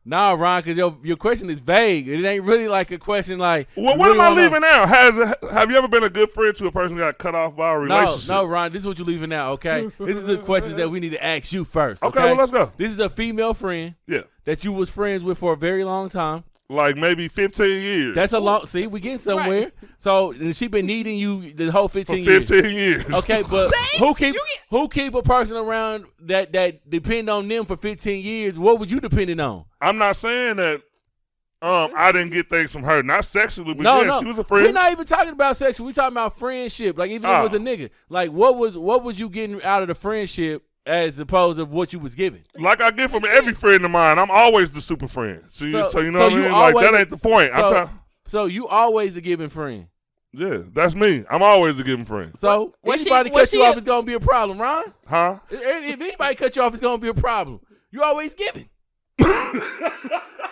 Nah, Ron, because your question is vague. It ain't really like a question like. well, you what really am I wanna- leaving out? Have you ever been a good friend to a person who got cut off by a relationship? No, Ron, this is what you're leaving out, okay? This is the questions that we need to ask you first. Okay, Okay, well, let's go. This is a female friend Yeah. that you was friends with for a very long time. Like maybe 15 years. That's a long. See, we getting somewhere. Right. So she been needing you the whole for 15 years. 15 years. Okay, but See? who keep a person around that depend on them for 15 years? What would you depending on? I'm not saying that I didn't get things from her, not sexually, but No, yeah, no, she was a friend. we're not even talking about sexual. We talking about friendship. Like even if it was a nigga, like what was you getting out of the friendship as opposed to what you was giving? Like I get from every friend of mine, I'm always the super friend. So you know what I mean? Like always- that ain't the point. I'm trying. So you always the giving friend. Yeah, that's me. I'm always the giving friend. So Was anybody she- was cut you she off, a- it's gonna be a problem, Ron. Huh? If anybody cut you off, it's gonna be a problem. You always giving.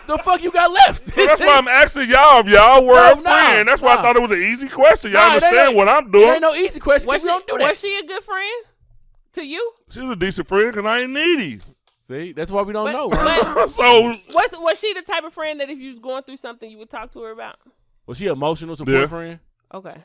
The fuck you got left? So that's why I'm asking y'all if y'all were a No, friend. That's why I no. thought it was an easy question. Y'all Nah, it understand ain't- what I'm It doing. ain't no easy question. 'Cause we don't do that. Was she a good friend to you? She was a decent friend because I ain't needy. See, that's why we don't know. But, Ron. but So was she the type of friend that if you was going through something, you would talk to her about? Was she an emotional support Yeah. friend? Okay.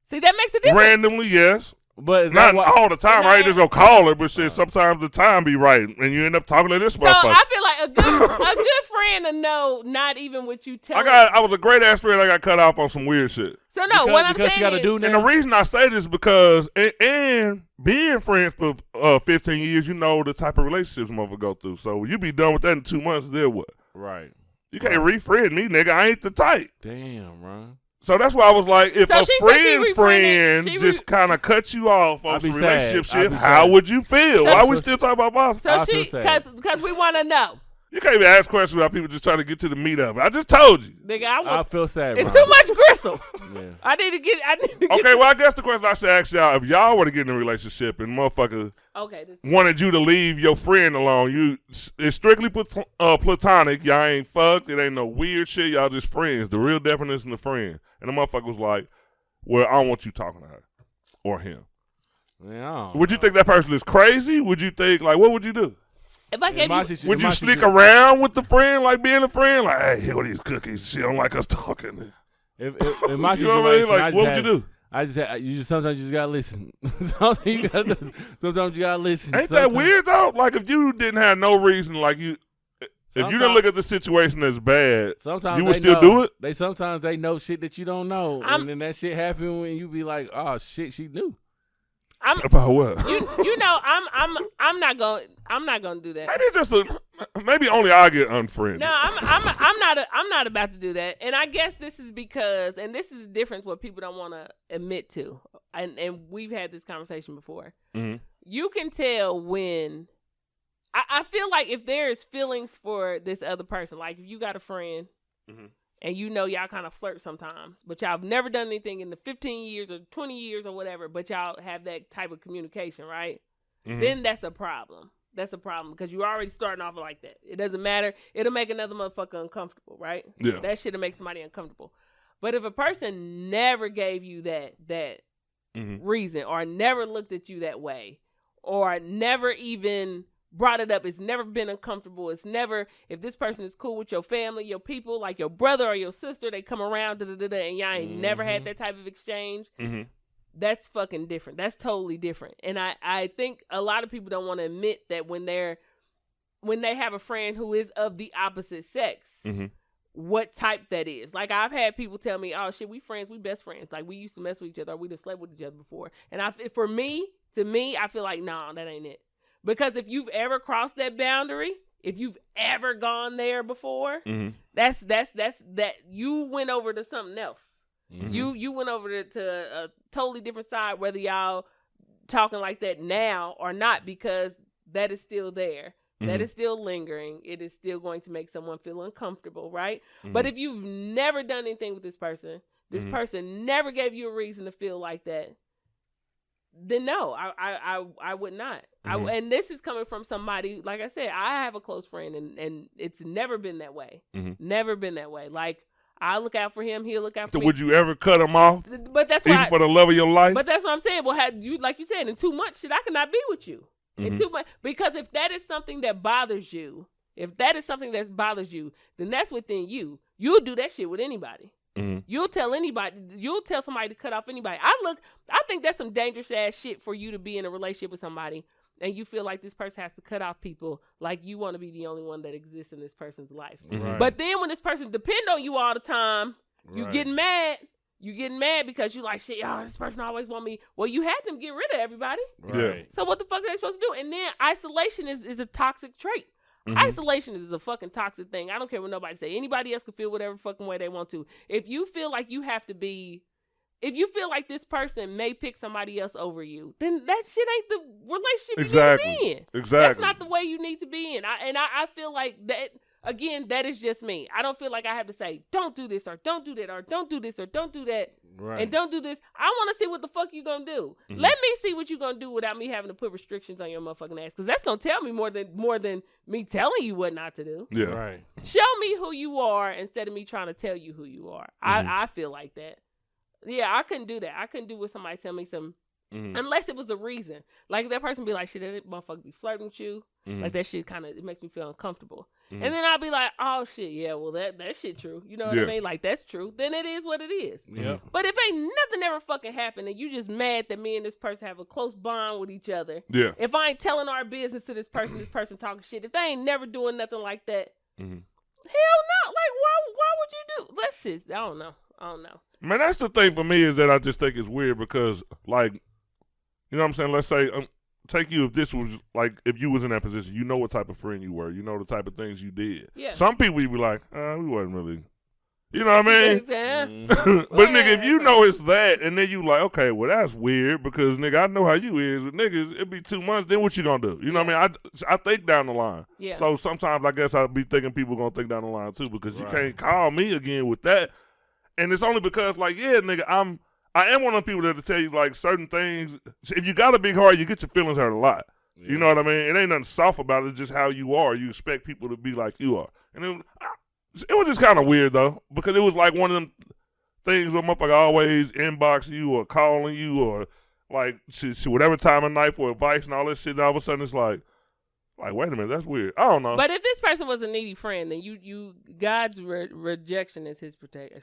See, that makes a difference. randomly, yes. But is Not that why, all the time. I ain't just gonna call her, but shit, sometimes the time be right, and you end up talking to this So motherfucker. I feel like a good friend to know, not even what you tell. I was a great ass friend. I got cut off on some weird shit. So no, what I'm because she saying got to is, do And the now. reason I say this is because, and being friends for 15 years, you know the type of relationships motherfucker go through. So you be done with that in 2 months, then what? Right. You can't refriend me, nigga. I ain't the type. Damn, Ron. So that's why I was like, if So a she said she friend refriended- just kind of cuts you off on I'd be some sad. relationship I'd shit, be how sad. would you feel? So Why we she- still talking about Bosco? So I she, feel sad. because we want to know. You can't even ask questions about people just trying to get to the meat of it. I just told you. Nigga, I feel sad, it's Ron. too much gristle. Yeah. I need to get. Okay, well, I guess the question I should ask y'all, if y'all were to get in a relationship and motherfucker Okay. wanted you to leave your friend alone, it's strictly platonic. Y'all ain't fucked. It ain't no weird shit. Y'all just friends. The real definition of friend. And the motherfucker was like, well, I don't want you talking to her or him. Yeah, Would you think that person is crazy? Would you think, like, what would you do? If I gave you, Would you sneak around with the friend, like being a friend? Like, hey, here are these cookies. She don't like us talking. If in my You know what I mean? situation, Like, what would you do? I just sometimes you just gotta listen. Sometimes you gotta listen. Ain't that weird though? Like if you didn't have no reason, like if you didn't look at the situation as bad, sometimes you would they still know. do it. Sometimes they know shit that you don't know, and then that shit happen when you be like, oh shit, she knew. About what? you know, I'm not gonna do that. Maybe just maybe only I get unfriended. No, I'm not about to do that. And I guess this is because, and this is the difference what people don't want to admit to. And we've had this conversation before. Mm-hmm. You can tell when I feel like if there is feelings for this other person, like if you got a friend mm-hmm. and you know y'all kind of flirt sometimes, but y'all have never done anything in the 15 years or 20 years or whatever, but y'all have that type of communication, right? Mm-hmm. Then that's a problem. That's a problem because you're already starting off like that. It doesn't matter. It'll make another motherfucker uncomfortable, right? Yeah. That shit'll make somebody uncomfortable. But if a person never gave you that mm-hmm. reason or never looked at you that way or never even brought it up, it's never been uncomfortable. It's never, if this person is cool with your family, your people, like your brother or your sister, they come around, and y'all ain't Mm-hmm. never had that type of exchange. Mm-hmm. That's fucking different. That's totally different. And I think a lot of people don't want to admit that when they have a friend who is of the opposite sex, Mm-hmm. what type that is. Like I've had people tell me, oh shit, we friends, we best friends. Like we used to mess with each other or we just slept with each other before. And to me, I feel like, nah, that ain't it. Because if you've ever crossed that boundary, if you've ever gone there before, Mm-hmm. that's that you went over to something else. Mm-hmm. You went over to a totally different side, whether y'all talking like that now or not, because that is still there. Mm-hmm. That is still lingering. It is still going to make someone feel uncomfortable, right? Mm-hmm. But if you've never done anything with this person Mm-hmm. person never gave you a reason to feel like that, then no, I would not. Mm-hmm. And this is coming from somebody, like I said, I have a close friend and it's never been that way. Mm-hmm. Never been that way. Like, I look out for him, he'll look out for So me. would you ever cut him off? But that's Even why. for the love of your life? But that's what I'm saying. Well, like you said, in 2 months, shit, I cannot be with you. Mm-hmm. In 2 months, because if that is something that bothers you, then that's within you. You'll do that shit with anybody. Mm-hmm. You'll tell anybody. You'll tell somebody to cut off anybody. I think that's some dangerous ass shit for you to be in a relationship with somebody and you feel like this person has to cut off people, like you want to be the only one that exists in this person's life. Right. But then when this person depend on you all the time, you Right. getting mad. You getting mad because you like, shit, this person always want me. Well, you had them get rid of everybody. Right. So what the fuck are they supposed to do? And then isolation is a toxic trait. Mm-hmm. Isolation is a fucking toxic thing. I don't care what nobody say. Anybody else can feel whatever fucking way they want to. If you feel like this person may pick somebody else over you, then that shit ain't the relationship Exactly. you need to be in. Exactly. That's not the way you need to be in. I feel like that, again, that is just me. I don't feel like I have to say, don't do this or don't do that or don't do this or don't do that. Right. And don't do this. I want to see what the fuck you gonna do. Mm-hmm. Let me see what you gonna do without me having to put restrictions on your motherfucking ass. Because that's gonna tell me more than me telling you what not to do. Yeah. Right. Show me who you are instead of me trying to tell you who you are. Mm-hmm. I feel like that. Yeah, I couldn't do that. I couldn't do what somebody tell me some, Mm-hmm. unless it was a reason. Like if that person be like, shit, that motherfucker be flirting with you. Mm-hmm. Like that shit kind of, it makes me feel uncomfortable. Mhm. And then I'll be like, oh shit, yeah, well that shit true. You know what Yeah. I mean? Like that's true. Then it is what it is. Yep. But if ain't nothing ever fucking happened and you just mad that me and this person have a close bond with each other, Yeah. if I ain't telling our business to this person talking shit, if they ain't never doing nothing like that, Mm-hmm. hell no. Like why would you do? Let's just, I don't know. Man, that's the thing for me is that I just think it's weird because, like, you know what I'm saying? Let's say take you if this was like if you was in that position. You know what type of friend you were. You know the type of things you did. Yeah. Some people you be like, we wasn't really. You know what I mean? Yeah. But nigga, if you know it's that, and then you like, okay, well that's weird because nigga, I know how you is. With niggas, it be 2 months. Then what you gonna do? You know what I mean? I think down the line. Yeah. So sometimes I guess I'll be thinking people gonna think down the line too because you can't call me again with that. And it's only because like, yeah, nigga, I am one of the people that tell you like certain things. If you got a big heart, you get your feelings hurt a lot. Yeah. You know what I mean? It ain't nothing soft about it. It's just how you are. You expect people to be like you are, and it was just kind of weird though, because it was like one of them things where motherfucker always inbox you or calling you or like whatever time of night for advice and all this shit. And all of a sudden it's like wait a minute, that's weird. I don't know. But if this person was a needy friend, then you God's rejection is His protection.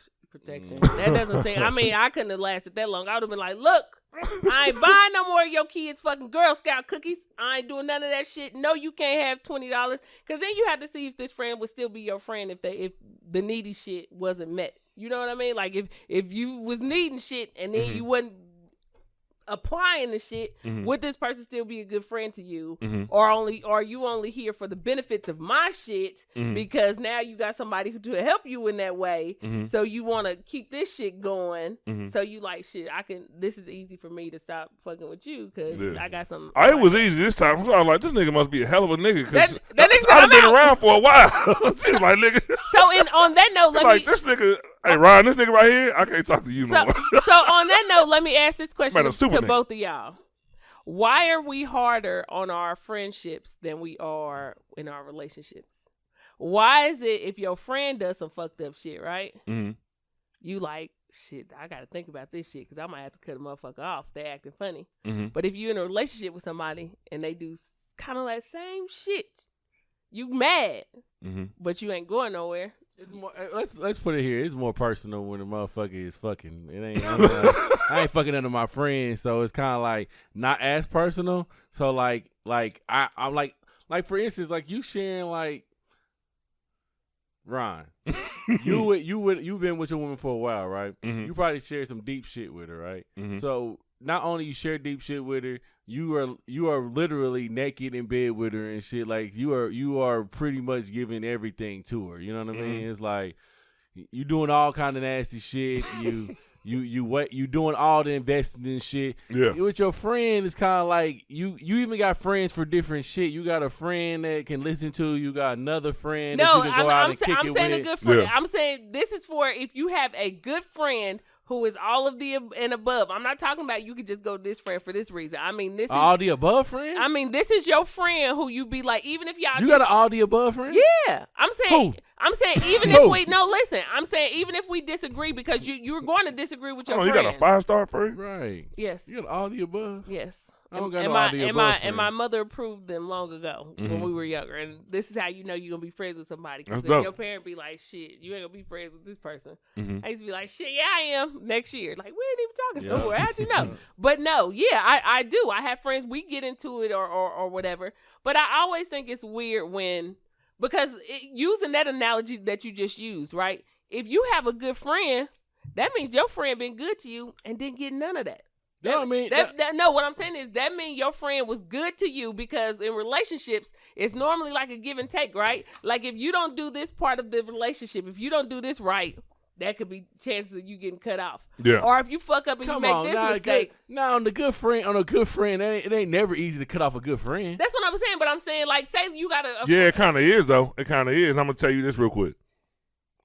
That doesn't seem. I mean, I couldn't have lasted that long. I would have been like, look, I ain't buying no more of your kids' fucking Girl Scout cookies. I ain't doing none of that shit. No, you can't have $20. Because then you have to see if this friend would still be your friend if the needy shit wasn't met. You know what I mean? Like if you was needing shit and then you wasn't applying the shit, would this person still be a good friend to you, or you only here for the benefits of my shit because now you got somebody who to help you in that way, so you want to keep this shit going, so you like shit. This is easy for me to stop fucking with you because I got some. It was easy this time. I was like, this nigga must be a hell of a nigga because that I've been around for a while. She was like, nigga. So on that note, this nigga. Hey, Ryan, this nigga right here, I can't talk to you no more. So on that note, let me ask this question to both of y'all. Why are we harder on our friendships than we are in our relationships? Why is it if your friend does some fucked up shit, right? You like, shit, I got to think about this shit because I might have to cut a motherfucker off. They acting funny. But if you're in a relationship with somebody and they do kind of that same shit, you mad, but you ain't going nowhere. It's more. Let's put it here. It's more personal when a motherfucker is fucking. It ain't. I ain't fucking none of my friends, so it's kind of like not as personal. So like I'm like for instance, like you sharing like Ron, you've been with your woman for a while, right? You probably shared some deep shit with her, right? So not only you share deep shit with her, you are literally naked in bed with her and shit. Like you are pretty much giving everything to her. You know what I mean? It's like you doing all kind of nasty shit. You doing all the investment and shit. Yeah. With your friend, it's kind of like you even got friends for different shit. You got a friend that can listen to. You got another friend that you can go out and kick it with. I'm saying a good friend. Yeah. I'm saying this is for if you have a good friend who is all of the and above. I'm not talking about you could just go to this friend for this reason. I mean, this is all the above friend. I mean, this is your friend who you be like, even if y'all you got an all the above friend. Yeah, I'm saying even if we listen. I'm saying even if we disagree because you're going to disagree with your friend. You got a 5-star friend, right? Yes, you got all the above. Yes. I don't got no all the above. And my mother approved them long ago when we were younger. And this is how you know you're going to be friends with somebody. Because your parent be like, shit, you ain't going to be friends with this person. I used to be like, shit, yeah, I am. Next year. Like, we ain't even talking no more. How'd you know? But no, yeah, I do. I have friends. We get into it or whatever. But I always think it's weird because using that analogy that you just used, right? If you have a good friend, that means your friend been good to you and didn't get none of that. No, what I'm saying is that means your friend was good to you because in relationships, it's normally like a give and take, right? Like if you don't do this part of the relationship, if you don't do this right, that could be chances of you getting cut off. Yeah. Or if you fuck up and you make this mistake. On a good friend, it ain't never easy to cut off a good friend. That's what I'm saying, but I'm saying like say you got a yeah, it kind of is though. It kind of is. I'm gonna tell you this real quick.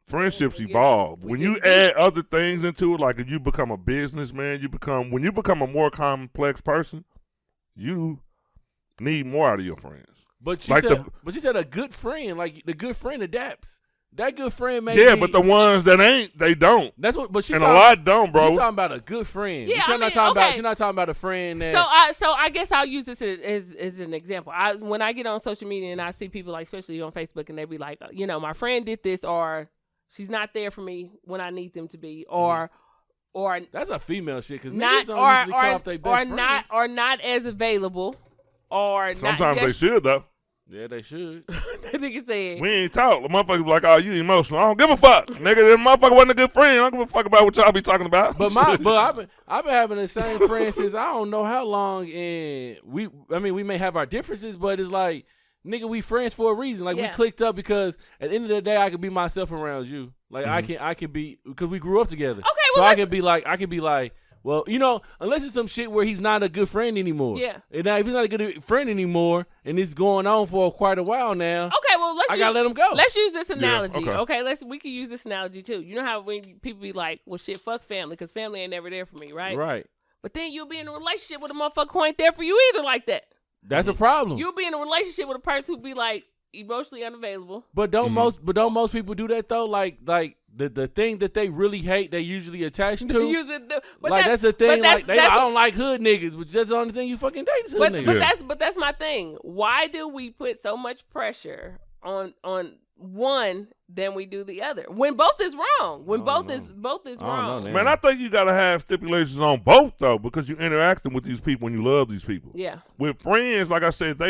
Friendships evolve. When you add other things into it, like if you become a businessman, when you become a more complex person, you need more out of your friends. But you said a good friend, like the good friend adapts. That good friend may but the ones that ain't, they don't. That's what. But a lot don't, bro. You're talking about a good friend. Yeah, She's not talking about a friend that. So I guess I'll use this as an example. When I get on social media and I see people like, especially on Facebook, and they be like, my friend did this, or she's not there for me when I need them to be, or that's a female shit because not niggas don't usually cut off their best friends. Not as available, or sometimes they should though. Yeah, they should. That nigga said. We ain't talk. The motherfuckers like, oh, you emotional. I don't give a fuck. Nigga, that motherfucker wasn't a good friend. I don't give a fuck about what y'all be talking about. But I've been having the same friend since I don't know how long, and we may have our differences, but it's like, nigga, we friends for a reason. Like we clicked up because at the end of the day, I can be myself around you. Like I can be, because we grew up together. Okay, well, so I can be like, well, you know, unless it's some shit where he's not a good friend anymore. Yeah. And now if he's not a good friend anymore, and it's going on for quite a while now. Okay, well, I gotta let him go. Let's use this analogy. Yeah, okay. We can use this analogy too. You know how when people be like, well, shit, fuck family, because family ain't never there for me, right? Right. But then you'll be in a relationship with a motherfucker who ain't there for you either like that. That's a problem. You'll be in a relationship with a person who be like emotionally unavailable. But don't most people do that though? Like the thing that they really hate, they usually attach to. Like that's the thing. Like I don't like hood niggas, but that's the only thing you fucking date is hood niggas. But that's my thing. Why do we put so much pressure on one than we do the other? When both is wrong. When both is wrong. Man, I think you gotta have stipulations on both though, because you're interacting with these people and you love these people. Yeah. With friends, like I said,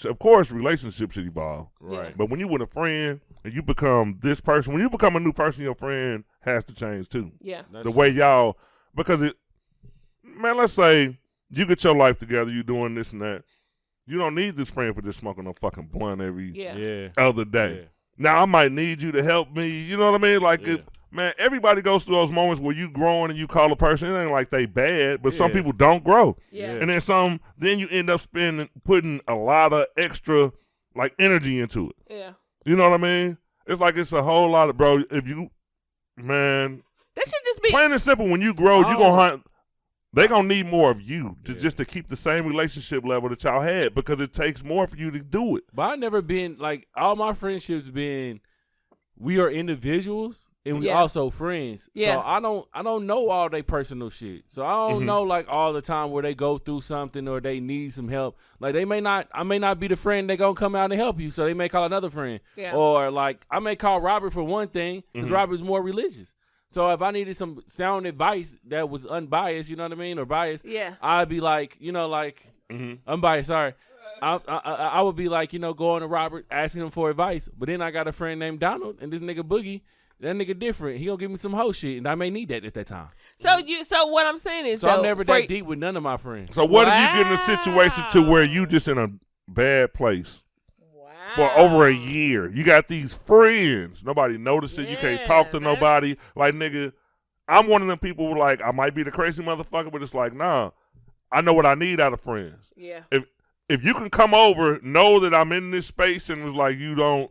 of course relationships should evolve. Right. But when you with a friend and you become this person, when you become a new person, your friend has to change too. Yeah. The way y'all, because let's say you get your life together, you doing this and that. You don't need this friend for just smoking a fucking blunt every other day. Yeah. Now I might need you to help me. You know what I mean? Like, man, everybody goes through those moments where you growing and you call a person. It ain't like they bad, but some people don't grow. Yeah. And then you end up putting a lot of extra like energy into it. Yeah. You know what I mean? It's like it's a whole lot of, bro. If you, man, that should just be plain and simple. When you grow, you gonna hunt. They gonna need more of you just to keep the same relationship level that y'all had, because it takes more for you to do it. But I never been like, all my friendships been, we are individuals and we also friends. Yeah. So I don't know all their personal shit. So I don't know like all the time where they go through something or they need some help. Like I may not be the friend they gonna come out and help you, so they may call another friend. Yeah. Or like I may call Robert for one thing because Robert's more religious. So if I needed some sound advice that was unbiased, you know what I mean, or biased, I'd be like, unbiased. Sorry, I would be like, going to Robert, asking him for advice. But then I got a friend named Donald, and this nigga Boogie, that nigga different. He gonna give me some hoe shit, and I may need that at that time. So what I'm saying is, I'm never that deep with none of my friends. So what if you get in a situation to where you just in a bad place? For over a year. You got these friends. Nobody notices it. You can't talk to nobody. Like, nigga, I'm one of them people who, like, I might be the crazy motherfucker, but it's like, nah, I know what I need out of friends. Yeah. If you can come over, know that I'm in this space, and it's like you don't,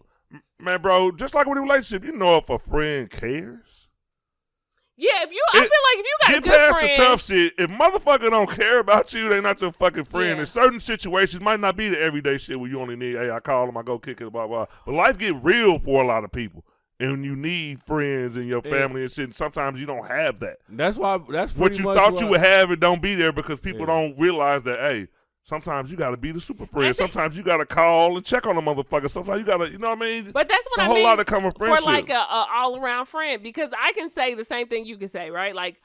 man, bro, just like with a relationship, you know if a friend cares. Yeah, I feel like if you got a good get past friend, the tough shit. If motherfucker don't care about you, they not your fucking friend. Yeah. In certain situations, might not be the everyday shit where you only need, hey, I call them, I go kick it, blah, blah. But life get real for a lot of people. And you need friends and your family and shit. And sometimes you don't have that. That's what you thought you would have, it don't be there because people don't realize that, hey, sometimes you got to be the super friend. Sometimes you got to call and check on a motherfucker. Sometimes you got to, you know what I mean? But that's what I mean. A whole lot of common friendship. For like a all-around friend. Because I can say the same thing you can say, right? Like,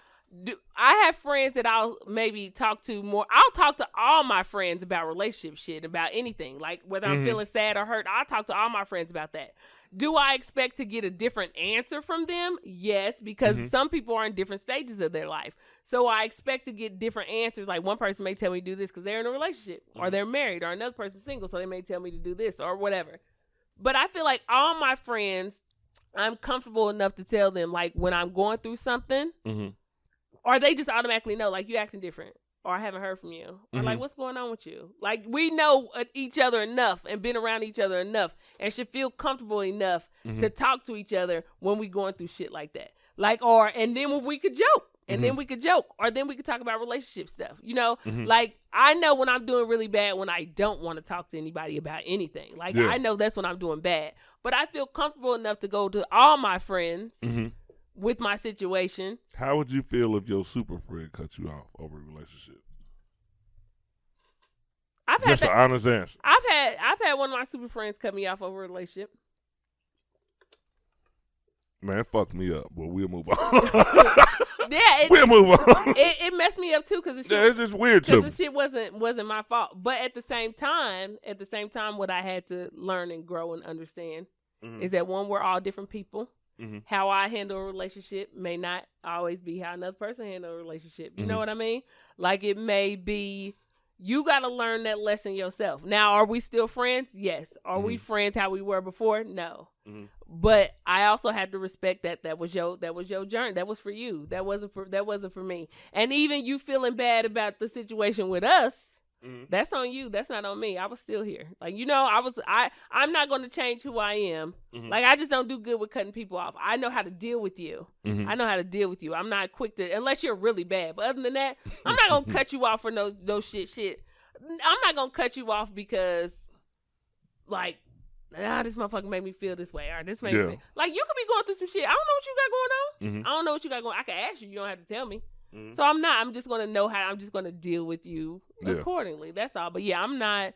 I have friends that I'll maybe talk to more. I'll talk to all my friends about relationship shit, about anything. Like, whether I'm feeling sad or hurt, I'll talk to all my friends about that. Do I expect to get a different answer from them? Yes, because some people are in different stages of their life. So I expect to get different answers. Like one person may tell me to do this because they're in a relationship or they're married, or another person's single, so they may tell me to do this or whatever. But I feel like all my friends, I'm comfortable enough to tell them, like, when I'm going through something, or they just automatically know, like, you acting different, or I haven't heard from you, or like, what's going on with you? Like, we know each other enough and been around each other enough and should feel comfortable enough to talk to each other when we going through shit like that. Like, and then when we could joke. And then we could joke, or then we could talk about relationship stuff, Like, I know when I'm doing really bad when I don't want to talk to anybody about anything. Like, I know that's when I'm doing bad. But I feel comfortable enough to go to all my friends with my situation. How would you feel if your super friend cut you off over a relationship? Just an honest answer. I've had one of my super friends cut me off over a relationship. Man, it fucked me up, but we'll move on. Yeah, we'll move on. It messed me up too because it's just weird to me. Because the shit wasn't my fault. But at the same time, what I had to learn and grow and understand is that we're all different people. How I handle a relationship may not always be how another person handle a relationship. You know what I mean? Like it may be, you got to learn that lesson yourself. Now, are we still friends? Yes. Are we friends how we were before? No. But I also had to respect that was your journey. That was for you. That wasn't for me. And even you feeling bad about the situation with us, that's on you. That's not on me. I was still here. Like, I'm not going to change who I am. Like, I just don't do good with cutting people off. I know how to deal with you. I know how to deal with you. I'm not quick to, unless you're really bad. But other than that, I'm not going to cut you off for no shit. I'm not going to cut you off because, like, this motherfucker made me feel this way. Or this made me, like, you could be going through some shit. I don't know what you got going on. I don't know what you got going on. I can ask you. You don't have to tell me. So I'm just going to know how, I'm just going to deal with you accordingly. That's all. But yeah, I'm not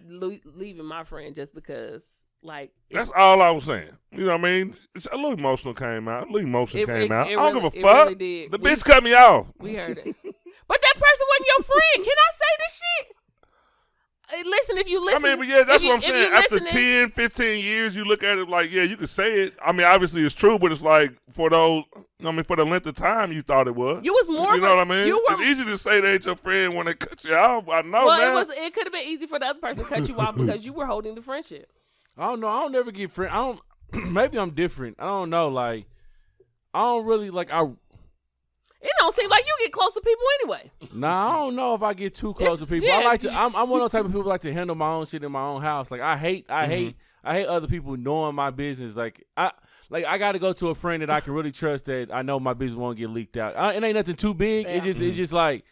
leaving my friend just because, like. That's all I was saying. You know what I mean? A little emotional came out. I don't give a fuck. Really did. The bitch cut me off. We heard it. But that person wasn't your friend. Can I say this shit? Listen, if you listen. I mean, but yeah, that's what I'm saying. After 10, 15 years, you look at it like, yeah, you could say it. I mean, obviously it's true, but it's like for the length of time you thought it was. You was more. You know what I mean? It's easy to say they ain't your friend when they cut you off. I know, man. It could have been easy for the other person to cut you off because you were holding the friendship. I don't know. I don't never get friend. I don't. Maybe I'm different. I don't know. Like, I don't really like. It don't seem like you get close to people anyway. Nah, I don't know if I get too close to people. I like to. I'm one of those type of people who like to handle my own shit in my own house. Like I hate other people knowing my business. Like I got to go to a friend that I can really trust that I know my business won't get leaked out. It ain't nothing too big. Yeah. It's just like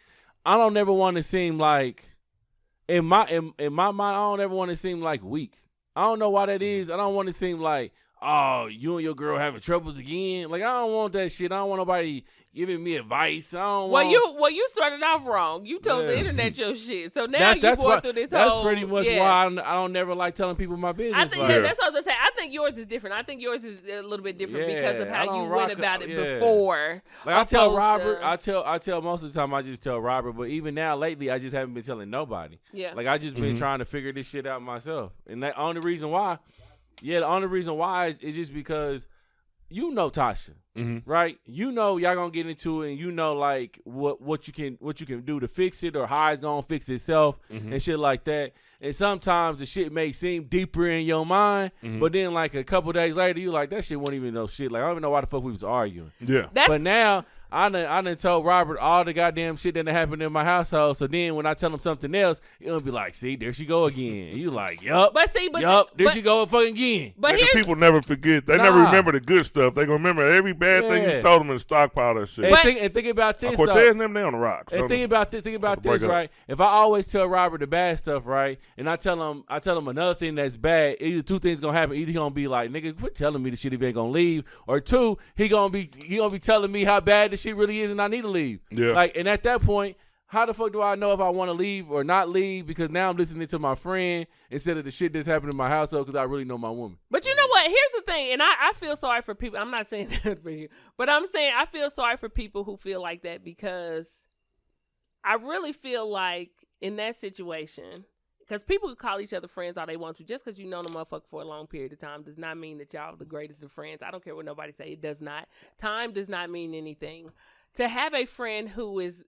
I don't ever want to seem like in my mind. I don't ever want to seem like weak. I don't know why that is. I don't want to seem like, oh, you and your girl having troubles again. Like I don't want that shit. I don't want nobody giving me advice. Well, you started off wrong. You told the internet your shit. So now you're going through this whole. That's pretty much why I don't never like telling people my business. I think that's what I was gonna say. I think yours is different. I think yours is a little bit different because of how you went about it before. Like I tell Robert, I tell most of the time I just tell Robert, but even now lately I just haven't been telling nobody. Yeah. Like I just been trying to figure this shit out myself, and the only reason why is just because you know Tasha. Right, you know y'all gonna get into it, and you know like what you can do to fix it or how it's gonna fix itself and shit like that. And sometimes the shit may seem deeper in your mind, but then like a couple days later, you like that shit wasn't even no shit. Like I don't even know why the fuck we was arguing. Yeah, but now I done told Robert all the goddamn shit that happened in my household. So then when I tell him something else, he'll be like, "See, there she go again." And you like, "Yup, there she go fucking again." But people never forget. They never remember the good stuff. They gonna remember every bad thing you told them and stockpile that shit. And think about this. Cortez and them, they on the rocks. And think about this, right? If I always tell Robert the bad stuff, right, and I tell him another thing that's bad, either two things gonna happen. Either he gonna be like, "Nigga, quit telling me the shit if you ain't gonna leave," or two, he gonna be telling me how bad the shit really is and I need to leave. Yeah. Like, and at that point, how the fuck do I know if I want to leave or not leave? Because now I'm listening to my friend instead of the shit that's happening in my household because I really know my woman. But you know what? Here's the thing, and I feel sorry for people. I'm not saying that for you, but I'm saying I feel sorry for people who feel like that because I really feel like in that situation, because people can call each other friends all they want to. Just because you know the motherfucker for a long period of time does not mean that y'all are the greatest of friends. I don't care what nobody say. It does not. Time does not mean anything. To have a friend who is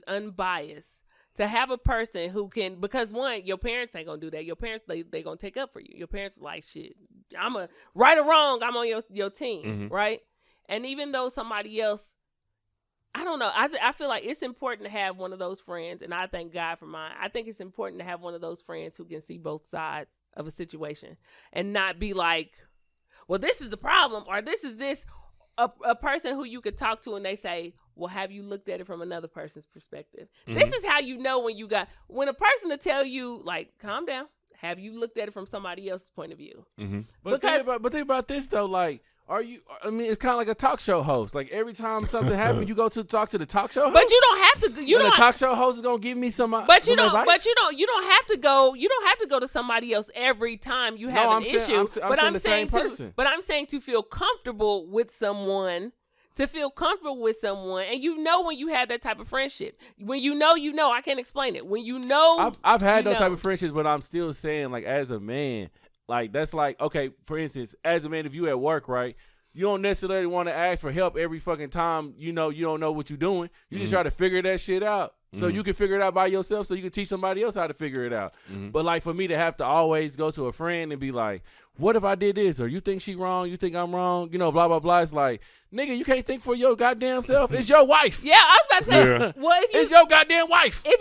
unbiased, to have a person who can, because one, your parents ain't gonna do that. Your parents, they gonna take up for you. Your parents are like, shit, I'm a right or wrong, I'm on your team, right? And even though somebody else, I don't know, I feel like it's important to have one of those friends, and I thank God for mine. I think it's important to have one of those friends who can see both sides of a situation and not be like, well, this is the problem, or this is this. A person who you could talk to and they say, well, have you looked at it from another person's perspective? This is how you know when a person to tell you, like, calm down, have you looked at it from somebody else's point of view? But think about this, though, like, it's kind of like a talk show host. Like every time something happens, you go to talk to the talk show host. But you don't have to. The talk show host is gonna give me some. But you don't. Advice? But you don't have to go. You don't have to go to somebody else every time you have an issue. I'm saying to feel comfortable with someone to feel comfortable with someone, and you know when you have that type of friendship. When you know, I can't explain it. When you know, I've had those type of friendships, but I'm still saying, like, as a man, like, that's like, okay, for instance, as a man, if you at work, right, you don't necessarily want to ask for help every fucking time, you know, you don't know what you're doing. You just try to figure that shit out. So you can figure it out by yourself, so you can teach somebody else how to figure it out. But, like, for me to have to always go to a friend and be like, what if I did this? Or you think she wrong? You think I'm wrong? You know, blah, blah, blah. It's like, nigga, you can't think for your goddamn self. It's your wife. Yeah, I was about to say, well, if it's your goddamn wife. If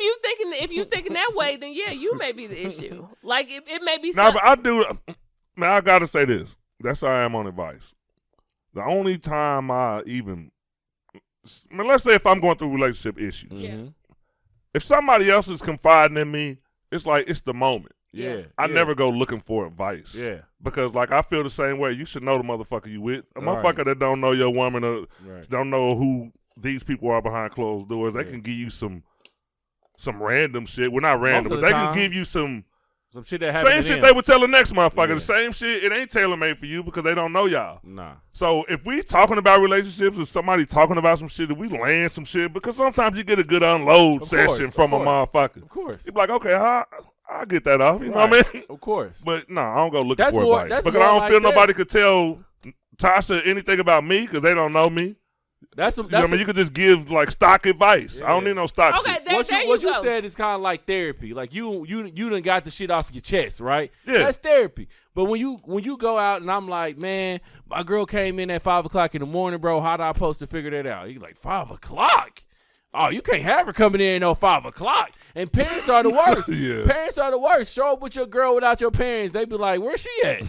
you thinking that way, then yeah, you may be the issue. Like, it may be No, but I do, man, I got to say this. That's how I am on advice. The only time I even, let's say if I'm going through relationship issues. Yeah. If somebody else is confiding in me, it's like it's the moment. Yeah. I never go looking for advice. Yeah. Because, like, I feel the same way. You should know the motherfucker you with. A motherfucker that don't know your woman or don't know who these people are behind closed doors, they can give you some random shit. Well, not random, but they can give you some shit that happened same to shit them. they would tell the next motherfucker. The same shit. It ain't tailor-made for you because they don't know y'all. Nah. So if we talking about relationships or somebody talking about some shit, if we land some shit, because sometimes you get a good unload session from a motherfucker. Of course. You be like, okay, I'll get that off. You know what I mean? Of course. But no, I don't go looking for more, advice. Because I don't feel nobody could tell Tasha anything about me because they don't know me. You could just give like stock advice. I don't need no stock shit. What you said is kind of like therapy. Like you done got the shit off your chest, right? Yeah. That's therapy. But when you go out and I'm like, man, my girl came in at 5 o'clock in the morning, bro. How do I supposed to figure that out? You like 5 o'clock? Oh, you can't have her coming in at 5 o'clock. And parents are the worst. Parents are the worst. Show up with your girl without your parents. They be like, where's she at?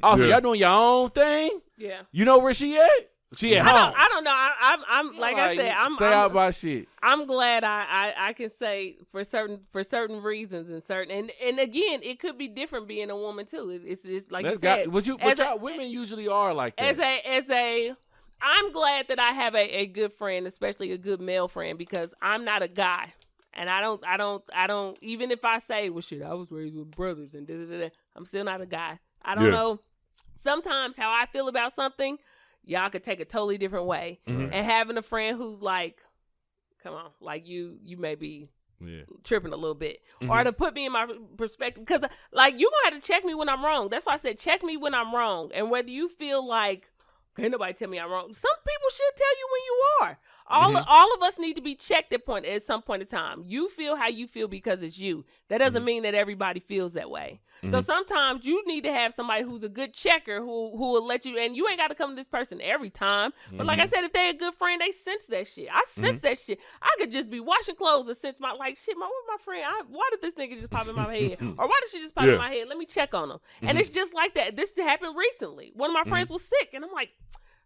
Also, y'all doing your own thing? Yeah. You know where she at? She at home. I don't know. I'm like I said, stay out by shit. I'm glad I can say for certain reasons and again, it could be different being a woman too. It's just like you said. Women usually are like that. I'm glad that I have a good friend, especially a good male friend, because I'm not a guy. And I don't even if I say, well shit, I was raised with brothers and da-da-da-da, I'm still not a guy. I don't know. Sometimes how I feel about something, y'all could take a totally different way. And having a friend who's like, come on, like you may be tripping a little bit. Or to put me in my perspective. Because like you gonna have to check me when I'm wrong. That's why I said check me when I'm wrong. And whether you feel like, can't nobody tell me I'm wrong. Some people should tell you when you are. All of us need to be checked at some point in time. You feel how you feel because it's you. That doesn't mean that everybody feels that way. So sometimes you need to have somebody who's a good checker who will let you, and you ain't got to come to this person every time. But like I said, if they a good friend, they sense that shit. I sense that shit. I could just be washing clothes and sense my friend. Why did this nigga just pop in my head? Or why did she just pop in my head? Let me check on him. And it's just like that. This happened recently. One of my friends was sick, and I'm like,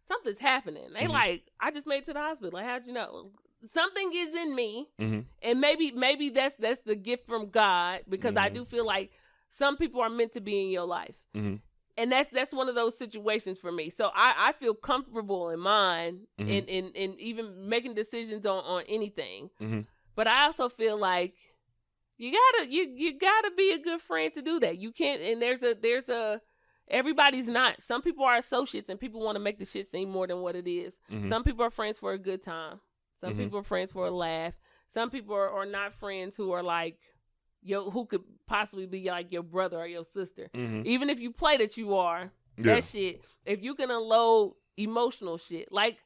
something's happening. They like, I just made it to the hospital. Like, how'd you know? Something is in me, and maybe that's the gift from God, because I do feel like some people are meant to be in your life, and that's one of those situations for me. So I feel comfortable in mine, in even making decisions on anything. But I also feel like you gotta be a good friend to do that. You can't, and there's a everybody's not. Some people are associates and people want to make the shit seem more than what it is. Some people are friends for a good time. Some people are friends for a laugh. Some people are not friends who are like, who could possibly be like your brother or your sister. Even if you play that you are, that shit, if you can unload emotional shit. Like,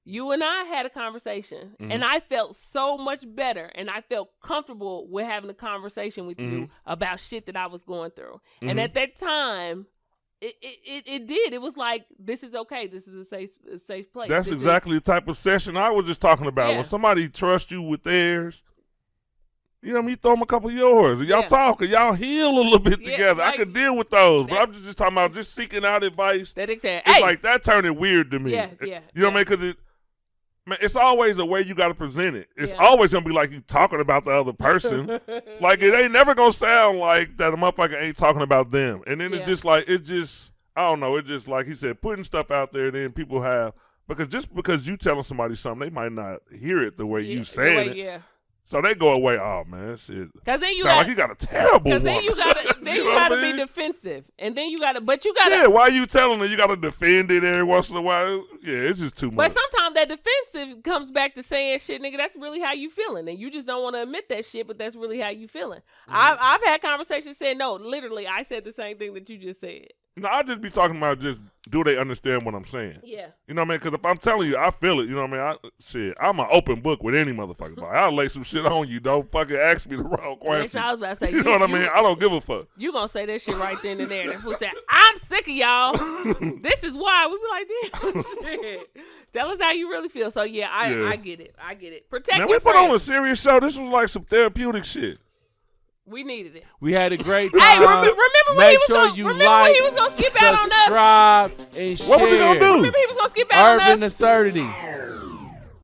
you and I had a conversation, and I felt so much better, and I felt comfortable with having a conversation with you about shit that I was going through. And at that time, it did. It was like, this is okay. This is a safe place. That's exactly the type of session I was just talking about. When somebody trusts you with theirs, you know what I mean? You throw them a couple of yours. Y'all talk, and y'all heal a little bit together. Like, I could deal with those, but I'm just talking about just seeking out advice. It's like that turning weird to me. You know what I mean? Because it's always the way you got to present it. It's always going to be like you talking about the other person. Like, it ain't never going to sound like that a motherfucker ain't talking about them. And then it's just like, I don't know. It's just like he said, putting stuff out there, then people have, because just because you telling somebody something, they might not hear it the way you saying it. So they go away. Oh man, shit. Because then you sound got like he got a terrible Because woman. then you gotta, You know what I be mean? defensive, and then you gotta, but you gotta. Yeah, why you telling her you gotta defend it every once in a while? Yeah, it's just too much. But sometimes that defensive comes back to saying, "Shit, nigga, that's really how you feeling," and you just don't want to admit that shit. But that's really how you feeling. I've had conversations saying, "No, literally, I said the same thing that you just said." No, I just be talking about just do they understand what I'm saying? Yeah. You know what I mean? Because if I'm telling you, I feel it. You know what I mean? I'm an open book with any motherfucker. Like, I'll lay some shit on you. Don't fucking ask me the wrong question. I was about to say, you know what I mean? I don't give a fuck. You gonna say that shit right then and there. And fool say, "I'm sick of y'all. This is why." We be like, "Damn, shit. Tell us how you really feel." So yeah, I get it. I get it. Protect Man, your we put friends. on a serious show. This was like some therapeutic shit. We needed it. We had a great time. Hey, remember when Make he was sure gonna, you remember like, when he was gonna skip out on us? subscribe, and share. What was he gonna do? Remember he was gonna skip out on Urban us? Absurdity.